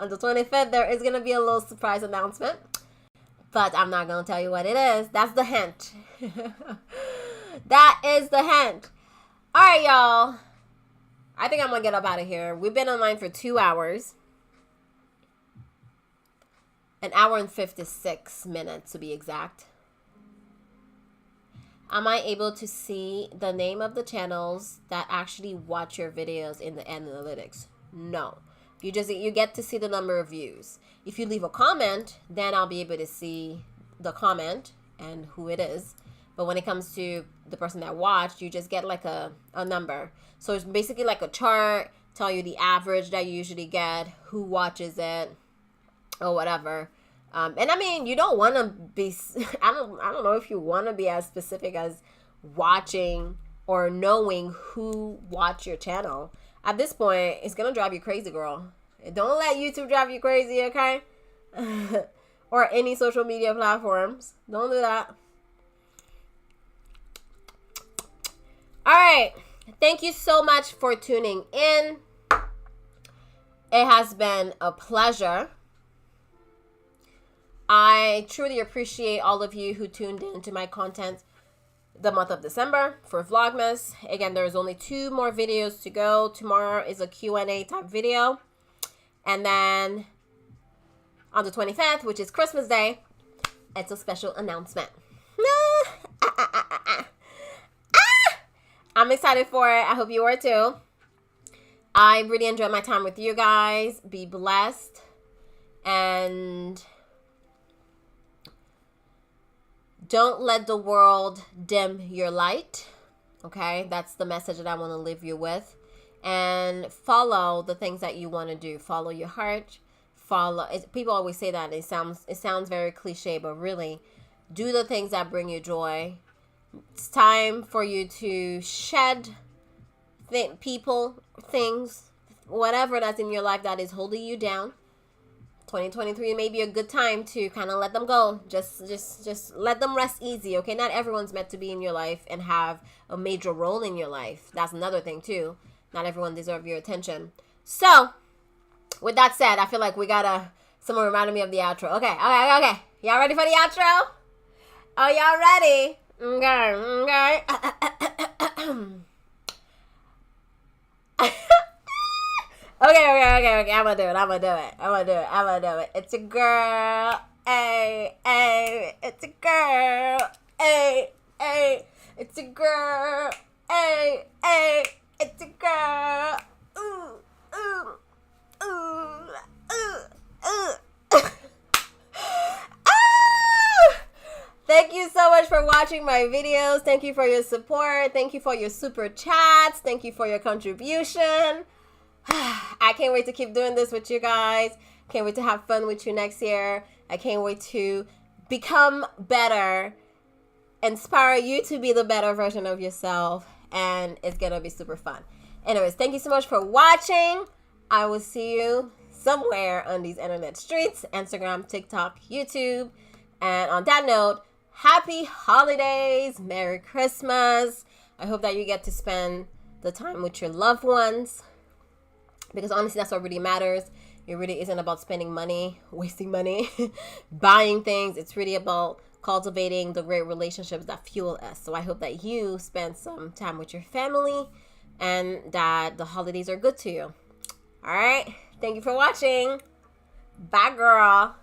A: the 25th, there is gonna be a little surprise announcement, but I'm not gonna tell you what it is. That's the hint. That is the hint. All right, y'all. I think I'm gonna get up out of here. We've been online for 2 hours. An hour and 56 minutes to be exact. Am I able to see the name of the channels that actually watch your videos in the analytics? No. You get to see the number of views. If you leave a comment, then I'll be able to see the comment and who it is. But when it comes to the person that watched, you just get like a number. So it's basically like a chart, tell you the average that you usually get, who watches it, or whatever. And I mean, you don't want to be, I don't know if you want to be as specific as watching or knowing who watch your channel. At this point, it's going to drive you crazy, girl. Don't let YouTube drive you crazy, okay? Or any social media platforms. Don't do that. All right. Thank you so much for tuning in. It has been a pleasure. I truly appreciate all of you who tuned in to my content the month of December for Vlogmas. Again, there's only 2 more videos to go. Tomorrow is a Q&A type video. And then on the 25th, which is Christmas Day, it's a special announcement. I'm excited for it. I hope you are too. I really enjoyed my time with you guys. Be blessed. And don't let the world dim your light. Okay? That's the message that I want to leave you with. And follow the things that you want to do. Follow your heart. People always say that. It sounds very cliche, but really, do the things that bring you joy. It's time for you to shed people, things, whatever that's in your life that is holding you down. 2023 may be a good time to kind of let them go. Just let them rest easy, okay? Not everyone's meant to be in your life and have a major role in your life. That's another thing too. Not everyone deserves your attention. So, with that said, I feel like we gotta, someone reminded me of the outro. Okay. Y'all ready for the outro? Oh, y'all ready? Okay. Okay. I'm gonna do it. It's a girl. Hey. It's a girl. Hey. It's a girl. Hey. It's a girl. Ooh. Thank you so much for watching my videos. Thank you for your support. Thank you for your super chats. Thank you for your contribution. I can't wait to keep doing this with you guys. Can't wait to have fun with you next year. I can't wait to become better, inspire you to be the better version of yourself, and it's gonna be super fun. Anyways, thank you so much for watching. I will see you somewhere on these internet streets, Instagram, TikTok, YouTube. And on that note, happy holidays, Merry Christmas. I hope that you get to spend the time with your loved ones, because honestly, that's what really matters. It really isn't about spending money, wasting money, buying things. It's really about cultivating the great relationships that fuel us. So I hope that you spend some time with your family and that the holidays are good to you. All right. Thank you for watching. Bye, girl.